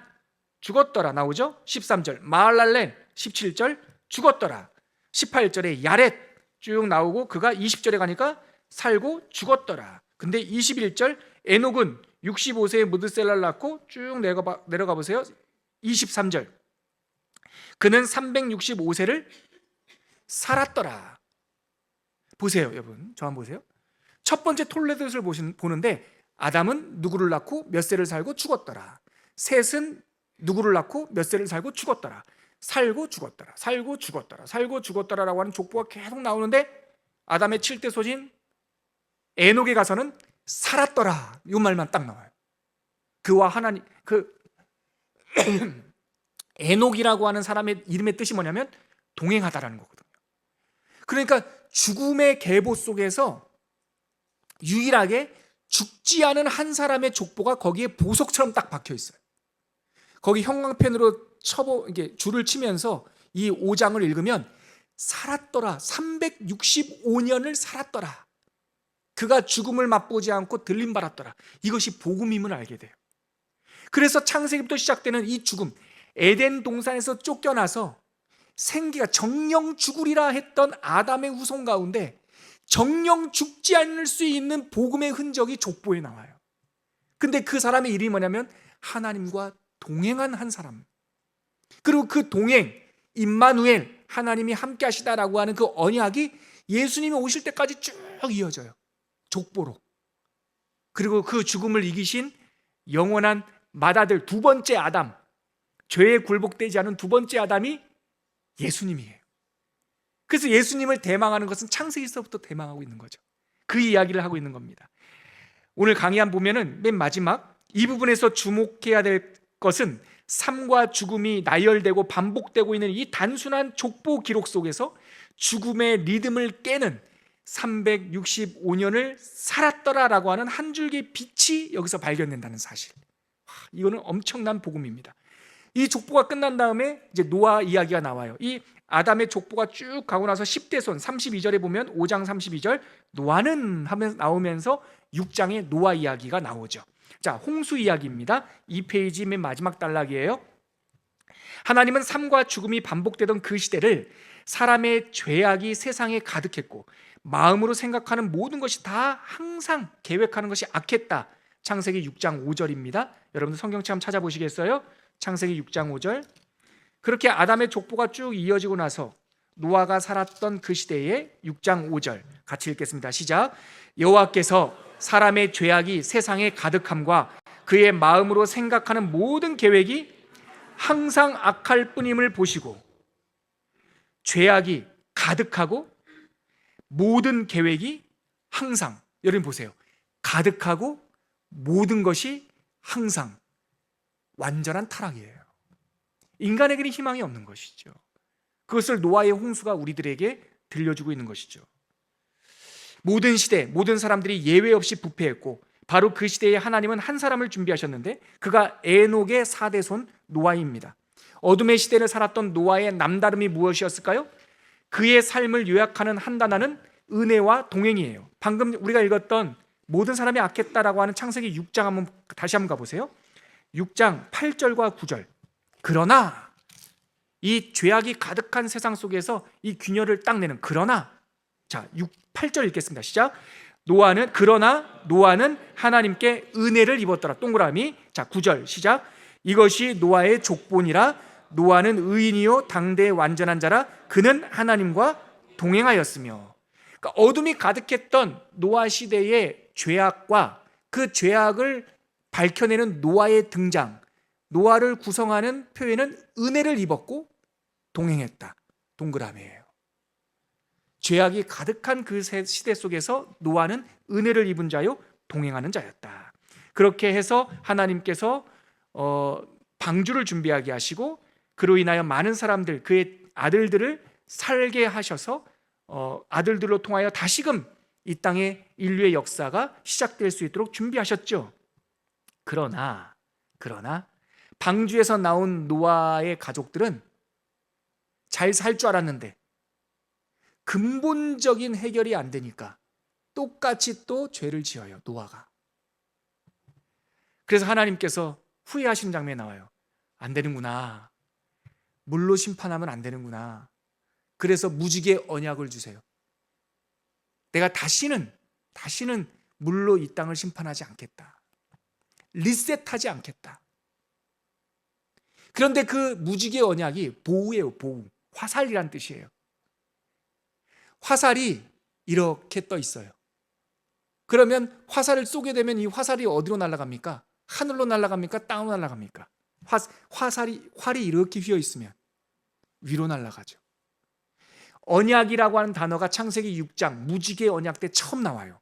죽었더라 나오죠. 13절 마할랄렐, 17절 죽었더라. 18절에 야렛 쭉 나오고 그가 20절에 가니까 살고 죽었더라. 근데 21절 에녹은 65세에 무드셀라를 낳고 쭉 내려가 보세요. 23절 그는 365세를 살았더라. 보세요, 여러분. 저 한번 보세요. 첫 번째 톨레도스를 보는데 아담은 누구를 낳고 몇 세를 살고 죽었더라. 셋은 누구를 낳고 몇 세를 살고 죽었더라. 살고 죽었더라. 살고 죽었더라. 살고 죽었더라라고 하는 족보가 계속 나오는데 아담의 7대 소신 에녹에 가서는 살았더라. 이 말만 딱 나와요. 그와 하나님 에녹이라고 하는 사람의 이름의 뜻이 뭐냐면 동행하다라는 거거든요. 그러니까 죽음의 계보 속에서 유일하게 죽지 않은 한 사람의 족보가 거기에 보석처럼 딱 박혀 있어요. 거기 형광펜으로 이게 줄을 치면서 이 5장을 읽으면 살았더라. 365년을 살았더라. 그가 죽음을 맛보지 않고 들림받았더라. 이것이 복음임을 알게 돼요. 그래서 창세기부터 시작되는 이 죽음, 에덴 동산에서 쫓겨나서 생기가 정령 죽으리라 했던 아담의 후손 가운데 정령 죽지 않을 수 있는 복음의 흔적이 족보에 나와요. 근데 그 사람의 이름이 뭐냐면 하나님과 동행한 한 사람. 그리고 그 동행, 임마누엘, 하나님이 함께 하시다라고 하는 그 언약이 예수님이 오실 때까지 쭉 이어져요. 족보로. 그리고 그 죽음을 이기신 영원한 맏아들 두 번째 아담, 죄에 굴복되지 않은 두 번째 아담이 예수님이에요. 그래서 예수님을 대망하는 것은 창세기서부터 대망하고 있는 거죠. 그 이야기를 하고 있는 겁니다. 오늘 강의 한 보면은 맨 마지막 이 부분에서 주목해야 될 것은 삶과 죽음이 나열되고 반복되고 있는 이 단순한 족보 기록 속에서 죽음의 리듬을 깨는 365년을 살았더라라고 하는 한 줄기 빛이 여기서 발견된다는 사실. 이거는 엄청난 복음입니다. 이 족보가 끝난 다음에 이제 노아 이야기가 나와요. 이 아담의 족보가 쭉 가고 나서 10대 손 32절에 보면 5장 32절 노아는 하면서 나오면서 6장에 노아 이야기가 나오죠. 자, 홍수 이야기입니다. 2페이지 맨 마지막 단락이에요. 하나님은 삶과 죽음이 반복되던 그 시대를 사람의 죄악이 세상에 가득했고 마음으로 생각하는 모든 것이 다 항상 계획하는 것이 악했다. 창세기 6장 5절입니다. 여러분들 성경책 한번 찾아보시겠어요? 창세기 6장 5절. 그렇게 아담의 족보가 쭉 이어지고 나서 노아가 살았던 그 시대에 6장 5절 같이 읽겠습니다. 시작. 여호와께서 사람의 죄악이 세상에 가득함과 그의 마음으로 생각하는 모든 계획이 항상 악할 뿐임을 보시고 죄악이 가득하고 모든 계획이 항상, 여러분 보세요, 가득하고 모든 것이 항상 완전한 타락이에요. 인간에게는 희망이 없는 것이죠. 그것을 노아의 홍수가 우리들에게 들려주고 있는 것이죠. 모든 시대, 모든 사람들이 예외 없이 부패했고 바로 그 시대에 하나님은 한 사람을 준비하셨는데 그가 에녹의 4대 손 노아입니다. 어둠의 시대를 살았던 노아의 남다름이 무엇이었을까요? 그의 삶을 요약하는 한 단어는 은혜와 동행이에요. 방금 우리가 읽었던 모든 사람이 악했다라고 하는 창세기 6장 다시 한번 가보세요. 6장 8절과 9절. 그러나 이 죄악이 가득한 세상 속에서 이 균열을 딱 내는 그러나, 자 8절 읽겠습니다. 시작. 그러나 노아는 하나님께 은혜를 입었더라. 동그라미. 자 9절 시작. 이것이 노아의 족본이라. 노아는 의인이요 당대의 완전한 자라. 그는 하나님과 동행하였으며. 그러니까 어둠이 가득했던 노아 시대의 죄악과 그 죄악을 밝혀내는 노아의 등장, 노아를 구성하는 표현은 은혜를 입었고 동행했다. 동그라미예요. 죄악이 가득한 그 시대 속에서 노아는 은혜를 입은 자요 동행하는 자였다. 그렇게 해서 하나님께서 방주를 준비하게 하시고 그로 인하여 많은 사람들, 그의 아들들을 살게 하셔서 아들들로 통하여 다시금 이 땅의 인류의 역사가 시작될 수 있도록 준비하셨죠. 그러나 방주에서 나온 노아의 가족들은 잘 살 줄 알았는데 근본적인 해결이 안 되니까 똑같이 또 죄를 지어요, 노아가. 그래서 하나님께서 후회하시는 장면이 나와요. 안 되는구나. 물로 심판하면 안 되는구나. 그래서 무지개 언약을 주세요. 내가 다시는 물로 이 땅을 심판하지 않겠다. 리셋하지 않겠다. 그런데 그 무지개 언약이 보우예요, 보우. 화살이란 뜻이에요. 화살이 이렇게 떠 있어요. 그러면 화살을 쏘게 되면 이 화살이 어디로 날아갑니까? 하늘로 날아갑니까? 땅으로 날아갑니까? 활이 이렇게 휘어 있으면 위로 날아가죠. 언약이라고 하는 단어가 창세기 6장 무지개 언약 때 처음 나와요.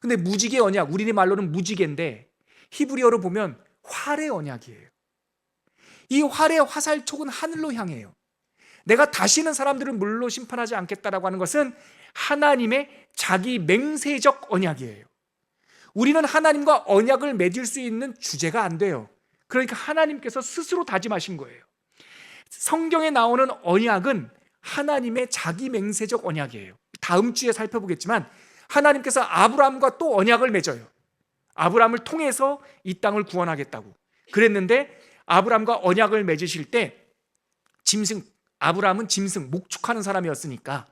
근데 무지개 언약, 우리네 말로는 무지개인데 히브리어로 보면 활의 언약이에요. 이 활의 화살촉은 하늘로 향해요. 내가 다시는 사람들을 물로 심판하지 않겠다라고 하는 것은 하나님의 자기 맹세적 언약이에요. 우리는 하나님과 언약을 맺을 수 있는 주제가 안 돼요. 그러니까 하나님께서 스스로 다짐하신 거예요. 성경에 나오는 언약은 하나님의 자기 맹세적 언약이에요. 다음 주에 살펴보겠지만 하나님께서 아브라함과 또 언약을 맺어요. 아브라함을 통해서 이 땅을 구원하겠다고 그랬는데, 아브라함과 언약을 맺으실 때 아브라함은 짐승, 목축하는 사람이었으니까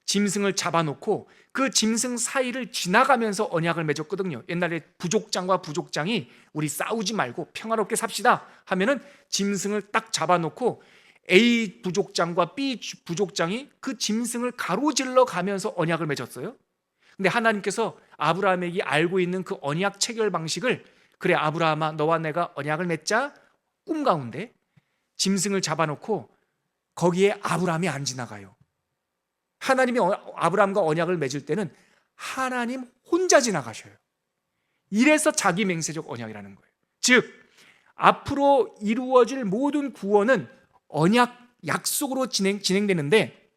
짐승을 잡아놓고 그 짐승 사이를 지나가면서 언약을 맺었거든요. 옛날에 부족장과 부족장이 우리 싸우지 말고 평화롭게 삽시다 하면은 짐승을 딱 잡아놓고 A 부족장과 B 부족장이 그 짐승을 가로질러 가면서 언약을 맺었어요. 근데 하나님께서 아브라함에게 알고 있는 그 언약 체결 방식을, 그래 아브라함아 너와 내가 언약을 맺자, 꿈 가운데 짐승을 잡아놓고 거기에 아브라함이 안 지나가요. 하나님이 아브라함과 언약을 맺을 때는 하나님 혼자 지나가셔요. 이래서 자기 맹세적 언약이라는 거예요. 즉 앞으로 이루어질 모든 구원은 언약, 약속으로 진행되는데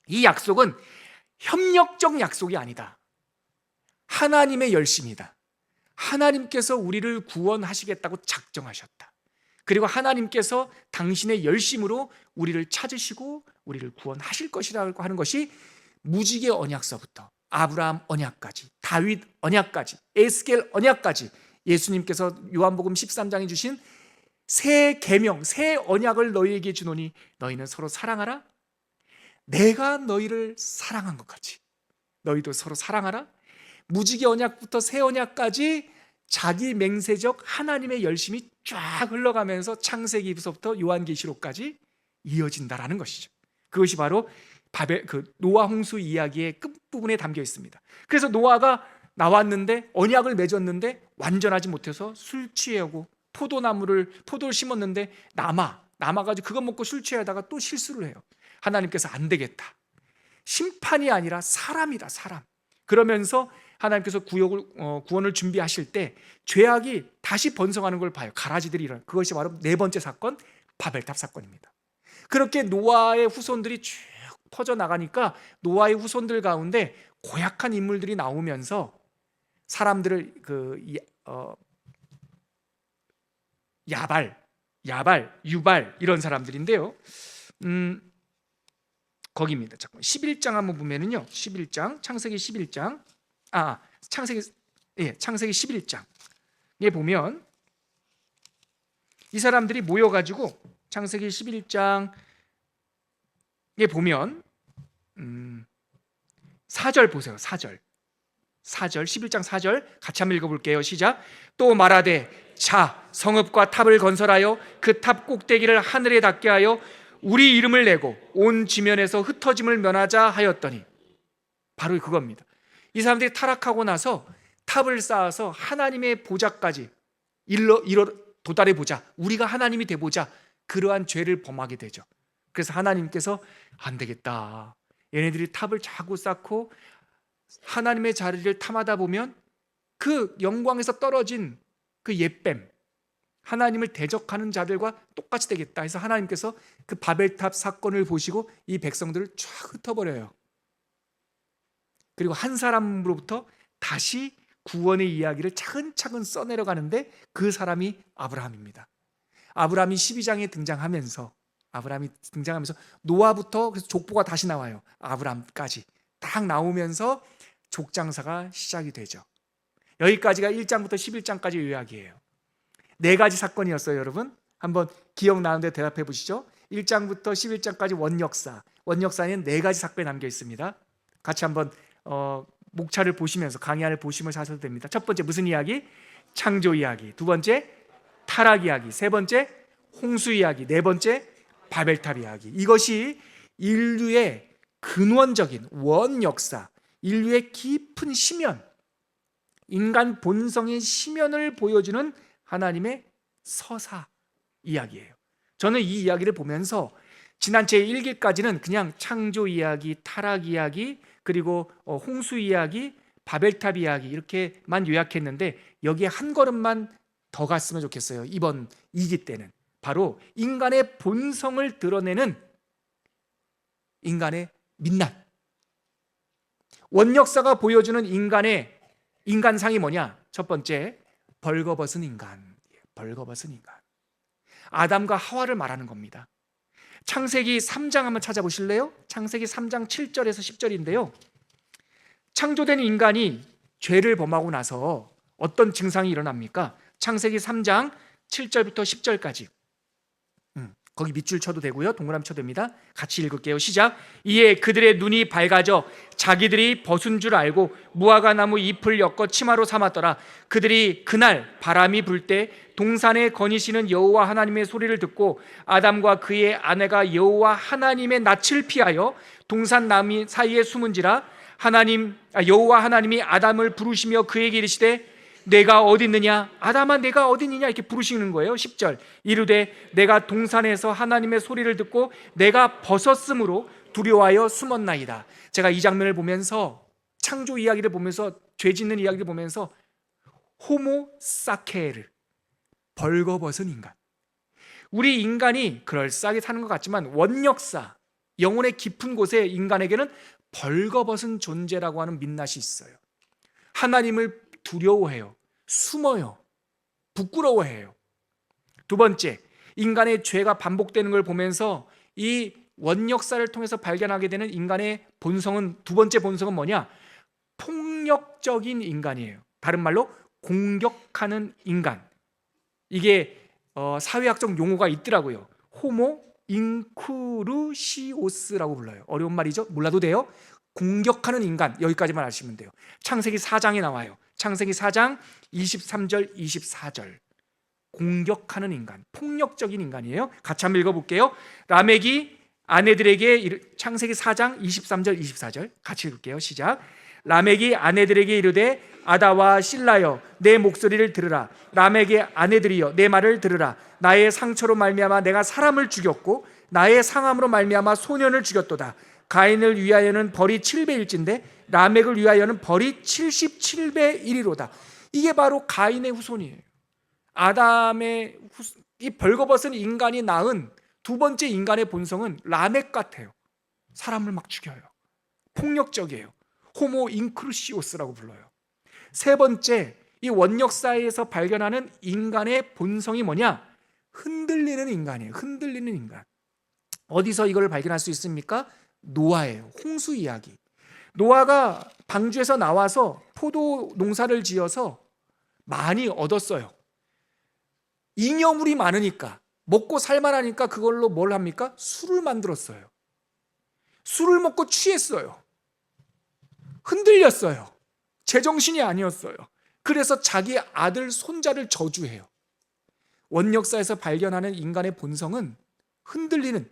이 약속은 협력적 약속이 아니다. 하나님의 열심이다. 하나님께서 우리를 구원하시겠다고 작정하셨다. 그리고 하나님께서 당신의 열심으로 우리를 찾으시고 우리를 구원하실 것이라고 하는 것이 무지개 언약서부터 아브라함 언약까지, 다윗 언약까지, 에스겔 언약까지, 예수님께서 요한복음 13장에 주신 새 계명, 새 언약을 너희에게 주노니 너희는 서로 사랑하라. 내가 너희를 사랑한 것 같이 너희도 서로 사랑하라. 무지개 언약부터 새 언약까지 자기 맹세적 하나님의 열심이 쫙 흘러가면서 창세기부터 요한계시록까지 이어진다라는 것이죠. 그것이 바로 노아 홍수 이야기의 끝부분에 담겨 있습니다. 그래서 노아가 나왔는데 언약을 맺었는데 완전하지 못해서 술 취하고 포도를 심었는데 남아가지고 그거 먹고 술 취하다가 또 실수를 해요. 하나님께서 안 되겠다. 심판이 아니라 사람이다, 사람. 그러면서 하나님께서 구원을 준비하실 때 죄악이 다시 번성하는 걸 봐요. 가라지들이 일어나요. 그것이 바로 네 번째 사건, 바벨탑 사건입니다. 그렇게 노아의 후손들이 쭉 퍼져나가니까 노아의 후손들 가운데 고약한 인물들이 나오면서 사람들을 유발 이런 사람들인데요. 거기입니다. 잠깐 11장 한번 보면은요. 11장 창세기 11장 창세기 11장에 보면 이 사람들이 모여가지고 창세기 11장에 보면 4절 보세요. 4절 11장 4절 같이 한번 읽어볼게요. 시작. 또 말하되 자 성읍과 탑을 건설하여 그 탑 꼭대기를 하늘에 닿게 하여 우리 이름을 내고 온 지면에서 흩어짐을 면하자 하였더니, 바로 그겁니다. 이 사람들이 타락하고 나서 탑을 쌓아서 하나님의 보좌까지 도달해 보자, 우리가 하나님이 돼보자, 그러한 죄를 범하게 되죠. 그래서 하나님께서 안 되겠다, 얘네들이 탑을 자꾸 쌓고 하나님의 자리를 탐하다 보면 그 영광에서 떨어진 그 옛뱀, 하나님을 대적하는 자들과 똑같이 되겠다 해서 하나님께서 그 바벨탑 사건을 보시고 이 백성들을 쫙 흩어버려요. 그리고 한 사람으로부터 다시 구원의 이야기를 차근차근 써내려가는데 그 사람이 아브라함입니다. 아브라함이 12장에 등장하면서 노아부터 그래서 족보가 다시 나와요. 아브라함까지 딱 나오면서 족장사가 시작이 되죠. 여기까지가 1장부터 11장까지 요약이에요. 네 가지 사건이었어요. 여러분 한번 기억나는데 대답해 보시죠. 1장부터 11장까지 원역사에는 네 가지 사건이 담겨 있습니다. 같이 한번 목차를 보시면서 강의안을 보시면서 하셔도 됩니다. 첫 번째 무슨 이야기? 창조 이야기. 두 번째 타락 이야기. 세 번째 홍수 이야기. 네 번째 바벨탑 이야기. 이것이 인류의 근원적인 원역사, 인류의 깊은 심연, 인간 본성의 심연을 보여주는 하나님의 서사 이야기예요. 저는 이 이야기를 보면서 지난 제 1기까지는 그냥 창조 이야기, 타락 이야기, 그리고 홍수 이야기, 바벨탑 이야기 이렇게만 요약했는데 여기에 한 걸음만 더 갔으면 좋겠어요. 이번 2기 때는 바로 인간의 본성을 드러내는 인간의 민낯. 원역사가 보여주는 인간의 인간상이 뭐냐? 첫 번째, 벌거벗은 인간. 벌거벗은 인간. 아담과 하와를 말하는 겁니다. 창세기 3장 한번 찾아보실래요? 창세기 3장 7절에서 10절인데요. 창조된 인간이 죄를 범하고 나서 어떤 증상이 일어납니까? 창세기 3장 7절부터 10절까지. 거기 밑줄 쳐도 되고요. 동그라미 쳐도 됩니다. 같이 읽을게요. 시작. 이에 그들의 눈이 밝아져 자기들이 벗은 줄 알고 무화과 나무 잎을 엮어 치마로 삼았더라. 그들이 그날 바람이 불 때 동산에 거니시는 여호와 하나님의 소리를 듣고 아담과 그의 아내가 여호와 하나님의 낯을 피하여 동산 나무 사이에 숨은지라. 여호와 하나님이 아담을 부르시며 그에게 이르시되 내가 어디 있느냐? 아담아 내가 어디 있느냐? 이렇게 부르시는 거예요. 10절. 이르되 내가 동산에서 하나님의 소리를 듣고 내가 벗었으므로 두려워하여 숨었나이다. 제가 이 장면을 보면서, 창조 이야기를 보면서, 죄 짓는 이야기를 보면서 호모 사케르, 벌거벗은 인간. 우리 인간이 그럴싸하게 사는 것 같지만 원역사, 영혼의 깊은 곳에 인간에게는 벌거벗은 존재라고 하는 민낯이 있어요. 하나님을 두려워해요. 숨어요. 부끄러워해요. 두 번째, 인간의 죄가 반복되는 걸 보면서 이 원역사를 통해서 발견하게 되는 인간의 본성은, 두 번째 본성은 뭐냐? 폭력적인 인간이에요. 다른 말로 공격하는 인간. 이게 사회학적 용어가 있더라고요. 호모 인쿠르시오스라고 불러요. 어려운 말이죠? 몰라도 돼요. 공격하는 인간, 여기까지만 아시면 돼요. 창세기 4장에 나와요. 창세기 4장 23절 24절. 공격하는 인간, 폭력적인 인간이에요. 같이 한번 읽어볼게요. 라멕이 아내들에게, 창세기 4장 23절 24절 같이 읽을게요. 시작. 라멕이 아내들에게 이르되 아다와 실라여 내 목소리를 들으라. 라멕의 아내들이여 내 말을 들으라. 나의 상처로 말미암아 내가 사람을 죽였고 나의 상함으로 말미암아 소년을 죽였도다. 가인을 위하여는 벌이 7배일진데 라멕을 위하여는 벌이 77배 1이로다. 이게 바로 가인의 후손이에요. 아담의 이 벌거벗은 인간이 낳은 두 번째 인간의 본성은 라멕 같아요. 사람을 막 죽여요. 폭력적이에요. 호모 인크루시오스라고 불러요. 세 번째, 이 원역사에서 발견하는 인간의 본성이 뭐냐? 흔들리는 인간이에요. 흔들리는 인간. 어디서 이걸 발견할 수 있습니까? 노아예요. 홍수 이야기. 노아가 방주에서 나와서 포도 농사를 지어서 많이 얻었어요. 잉여물이 많으니까, 먹고 살만하니까 그걸로 뭘 합니까? 술을 만들었어요. 술을 먹고 취했어요. 흔들렸어요. 제정신이 아니었어요. 그래서 자기 아들, 손자를 저주해요. 원역사에서 발견하는 인간의 본성은 흔들리는,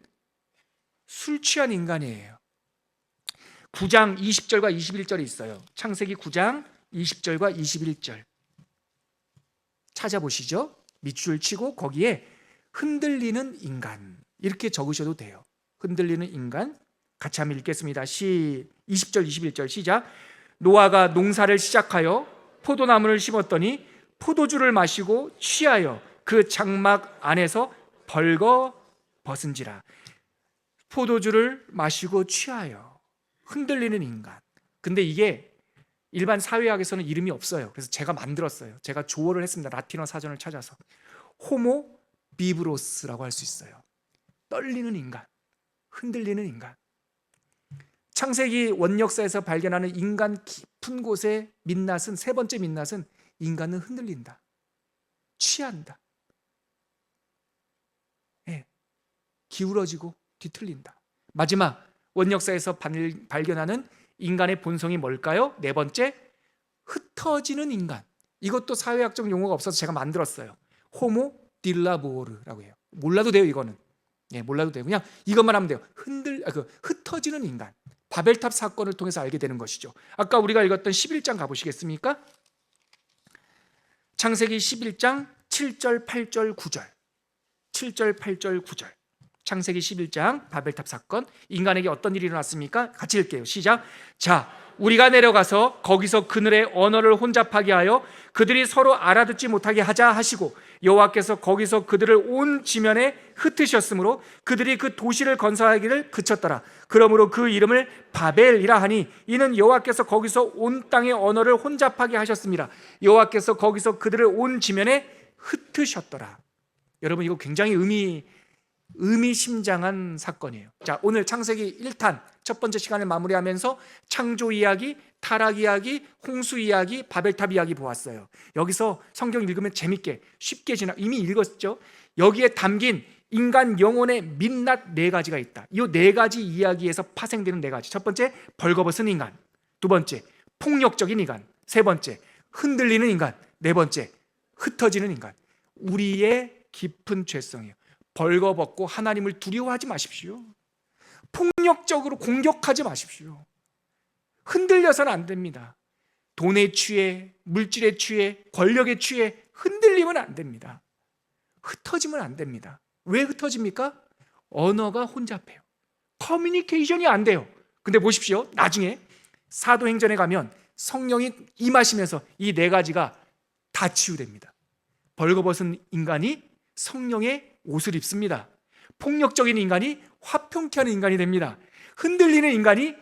술 취한 인간이에요. 9장 20절과 21절이 있어요. 창세기 9장 20절과 21절 찾아보시죠. 밑줄 치고 거기에 흔들리는 인간 이렇게 적으셔도 돼요. 흔들리는 인간. 같이 한번 읽겠습니다. 20절 21절 시작. 노아가 농사를 시작하여 포도나무를 심었더니 포도주를 마시고 취하여 그 장막 안에서 벌거벗은지라. 포도주를 마시고 취하여 흔들리는 인간. 근데 이게 일반 사회학에서는 이름이 없어요. 그래서 제가 만들었어요. 제가 조어를 했습니다. 라틴어 사전을 찾아서. 호모 비브로스라고 할 수 있어요. 떨리는 인간, 흔들리는 인간. 창세기 원역사에서 발견하는 인간 깊은 곳의 민낯은, 세 번째 민낯은 인간은 흔들린다. 취한다. 네. 기울어지고 뒤틀린다. 마지막 원역사에서 발견하는 인간의 본성이 뭘까요? 네 번째, 흩어지는 인간. 이것도 사회학적 용어가 없어서 제가 만들었어요. 호모 딜라보르라고 해요. 몰라도 돼요, 이거는. 몰라도 돼요. 그냥 이것만 하면 돼요. 흩어지는 인간. 바벨탑 사건을 통해서 알게 되는 것이죠. 아까 우리가 읽었던 11장 가보시겠습니까? 창세기 11장 7절, 8절, 9절. 7절, 8절, 9절. 창세기 11장 바벨탑 사건. 인간에게 어떤 일이 일어났습니까? 같이 읽게요. 시작. 자, 우리가 내려가서 거기서 그늘의 언어를 혼잡하게 하여 그들이 서로 알아듣지 못하게 하자 하시고, 여호와께서 거기서 그들을 온 지면에 흩으셨으므로 그들이 그 도시를 건설하기를 그쳤더라. 그러므로 그 이름을 바벨이라 하니 이는 여호와께서 거기서 온 땅의 언어를 혼잡하게 하셨습니다. 여호와께서 거기서 그들을 온 지면에 흩으셨더라. 여러분, 이거 굉장히 의미심장한 사건이에요. 자, 오늘 창세기 1탄 첫 번째 시간을 마무리하면서 창조 이야기, 타락 이야기, 홍수 이야기, 바벨탑 이야기 보았어요. 여기서 성경 읽으면 재밌게 쉽게 이미 읽었죠. 여기에 담긴 인간 영혼의 민낯 네 가지가 있다. 이 네 가지 이야기에서 파생되는 네 가지. 첫 번째, 벌거벗은 인간. 두 번째, 폭력적인 인간. 세 번째, 흔들리는 인간. 네 번째, 흩어지는 인간. 우리의 깊은 죄성이에요. 벌거벗고 하나님을 두려워하지 마십시오. 폭력적으로 공격하지 마십시오. 흔들려서는 안 됩니다. 돈에 취해, 물질에 취해, 권력에 취해 흔들리면 안 됩니다. 흩어지면 안 됩니다. 왜 흩어집니까? 언어가 혼잡해요. 커뮤니케이션이 안 돼요. 근데 보십시오. 나중에 사도행전에 가면 성령이 임하시면서 이 네 가지가 다 치유됩니다. 벌거벗은 인간이 성령의 옷을 입습니다. 폭력적인 인간이 화평케 하는 인간이 됩니다. 흔들리는 인간이,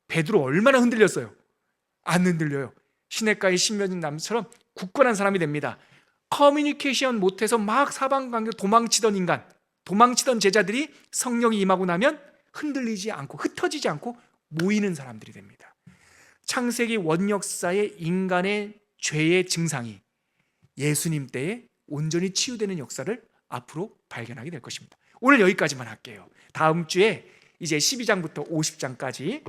베드로 얼마나 흔들렸어요? 안 흔들려요. 시냇가의 신명진 남처럼 굳건한 사람이 됩니다. 커뮤니케이션 못해서 막 사방관계로 도망치던 인간, 도망치던 제자들이 성령이 임하고 나면 흔들리지 않고 흩어지지 않고 모이는 사람들이 됩니다. 창세기 원역사의 인간의 죄의 증상이 예수님 때에 온전히 치유되는 역사를 앞으로 발견하게 될 것입니다. 오늘 여기까지만 할게요. 다음 주에 이제 12장부터 50장까지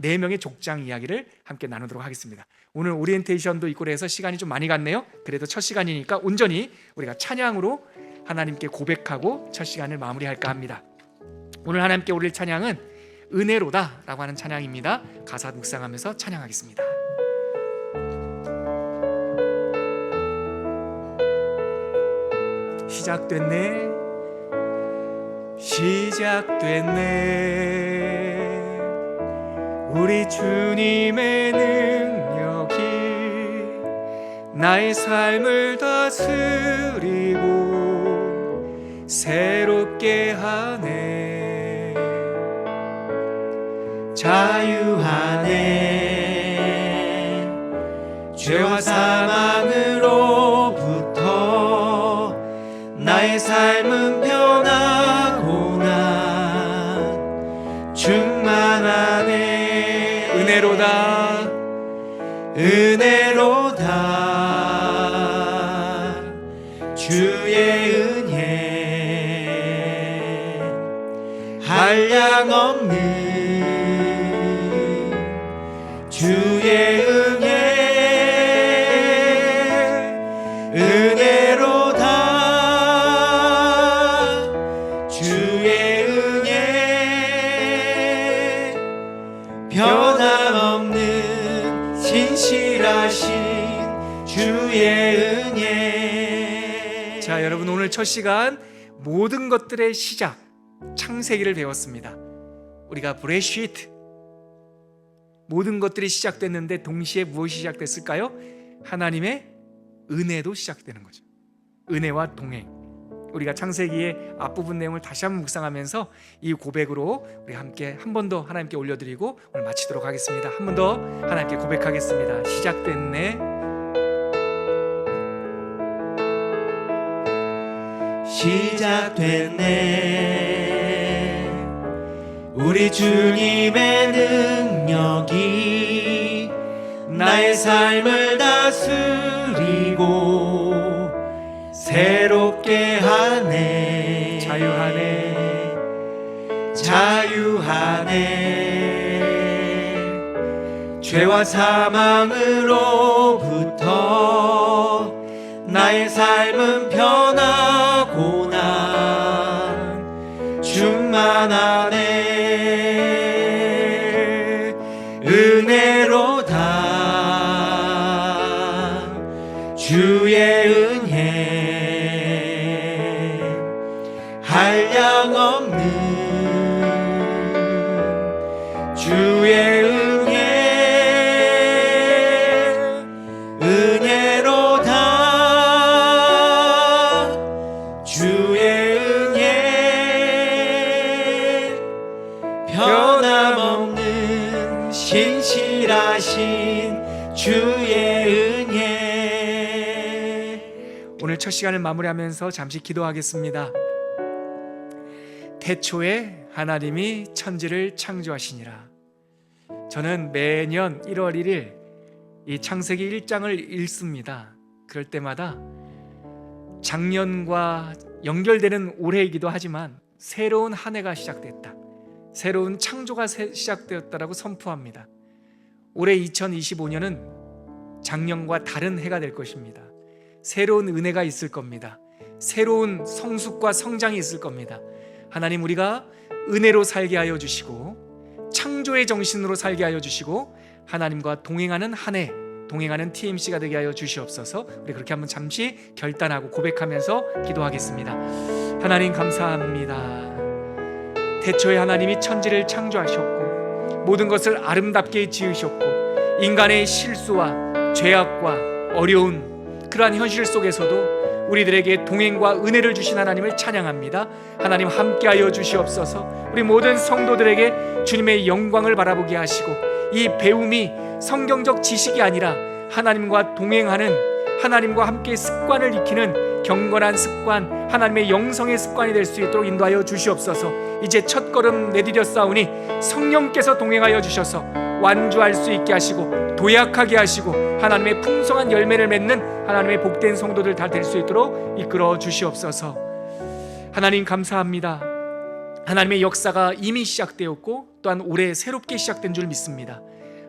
4명의 족장 이야기를 함께 나누도록 하겠습니다. 오늘 오리엔테이션도 있고 그래서 시간이 좀 많이 갔네요. 그래도 첫 시간이니까 온전히 우리가 찬양으로 하나님께 고백하고 첫 시간을 마무리할까 합니다. 오늘 하나님께 올릴 찬양은 은혜로다 라고 하는 찬양입니다. 가사 묵상하면서 찬양하겠습니다. 시작됐네, 시작됐네. 우리 주님의 능력이 나의 삶을 다스리고 새롭게 하네. 자유하네. 죄와 사망으로부터 나의 삶은 변하고나 충만하네. 은혜로다, 은혜로다. 주의 은혜 한량없는 주의 은혜 은혜로다. 주의 은혜 변함없는 신실하신 주의 은혜. 자, 여러분, 오늘 첫 시간 모든 것들의 시작 창세기를 배웠습니다. 우리가 브레시트, 모든 것들이 시작됐는데 동시에 무엇이 시작됐을까요? 하나님의 은혜도 시작되는 거죠. 은혜와 동행. 우리가 창세기의 앞부분 내용을 다시 한번 묵상하면서 이 고백으로 우리 함께 한 번 더 하나님께 올려드리고 오늘 마치도록 하겠습니다. 한 번 더 하나님께 고백하겠습니다. 시작됐네, 시작됐네. 우리 주님의 능력이 나의 삶을 다스리고 새롭게 하네. 자유하네, 자유하네. 죄와 사망으로부터 나의 삶은 변하고나 충만하네. 은혜로다. 변함없는 신실하신 주의 은혜. 오늘 첫 시간을 마무리하면서 잠시 기도하겠습니다. 태초에 하나님이 천지를 창조하시니라. 저는 매년 1월 1일 이 창세기 1장을 읽습니다. 그럴 때마다 작년과 연결되는 올해이기도 하지만 새로운 한 해가 시작됐다, 새로운 창조가 시작되었다라고 선포합니다. 올해 2025년은 작년과 다른 해가 될 것입니다. 새로운 은혜가 있을 겁니다. 새로운 성숙과 성장이 있을 겁니다. 하나님, 우리가 은혜로 살게 하여 주시고 창조의 정신으로 살게 하여 주시고 하나님과 동행하는 한 해, 동행하는 TMC가 되게 하여 주시옵소서. 우리 그렇게 한번 잠시 결단하고 고백하면서 기도하겠습니다. 하나님 감사합니다. 태초에 하나님이 천지를 창조하셨고 모든 것을 아름답게 지으셨고 인간의 실수와 죄악과 어려운 그러한 현실 속에서도 우리들에게 동행과 은혜를 주신 하나님을 찬양합니다. 하나님 함께하여 주시옵소서. 우리 모든 성도들에게 주님의 영광을 바라보게 하시고 이 배움이 성경적 지식이 아니라 하나님과 동행하는, 하나님과 함께 습관을 익히는 경건한 습관, 하나님의 영성의 습관이 될 수 있도록 인도하여 주시옵소서. 이제 첫걸음 내디뎠사오니 성령께서 동행하여 주셔서 완주할 수 있게 하시고 도약하게 하시고 하나님의 풍성한 열매를 맺는 하나님의 복된 성도들 다 될 수 있도록 이끌어 주시옵소서. 하나님 감사합니다. 하나님의 역사가 이미 시작되었고 또한 올해 새롭게 시작된 줄 믿습니다.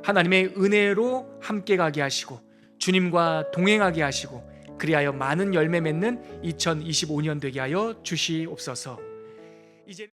하나님의 은혜로 함께 가게 하시고 주님과 동행하게 하시고 그리하여 많은 열매 맺는 2025년 되게 하여 주시옵소서. 이제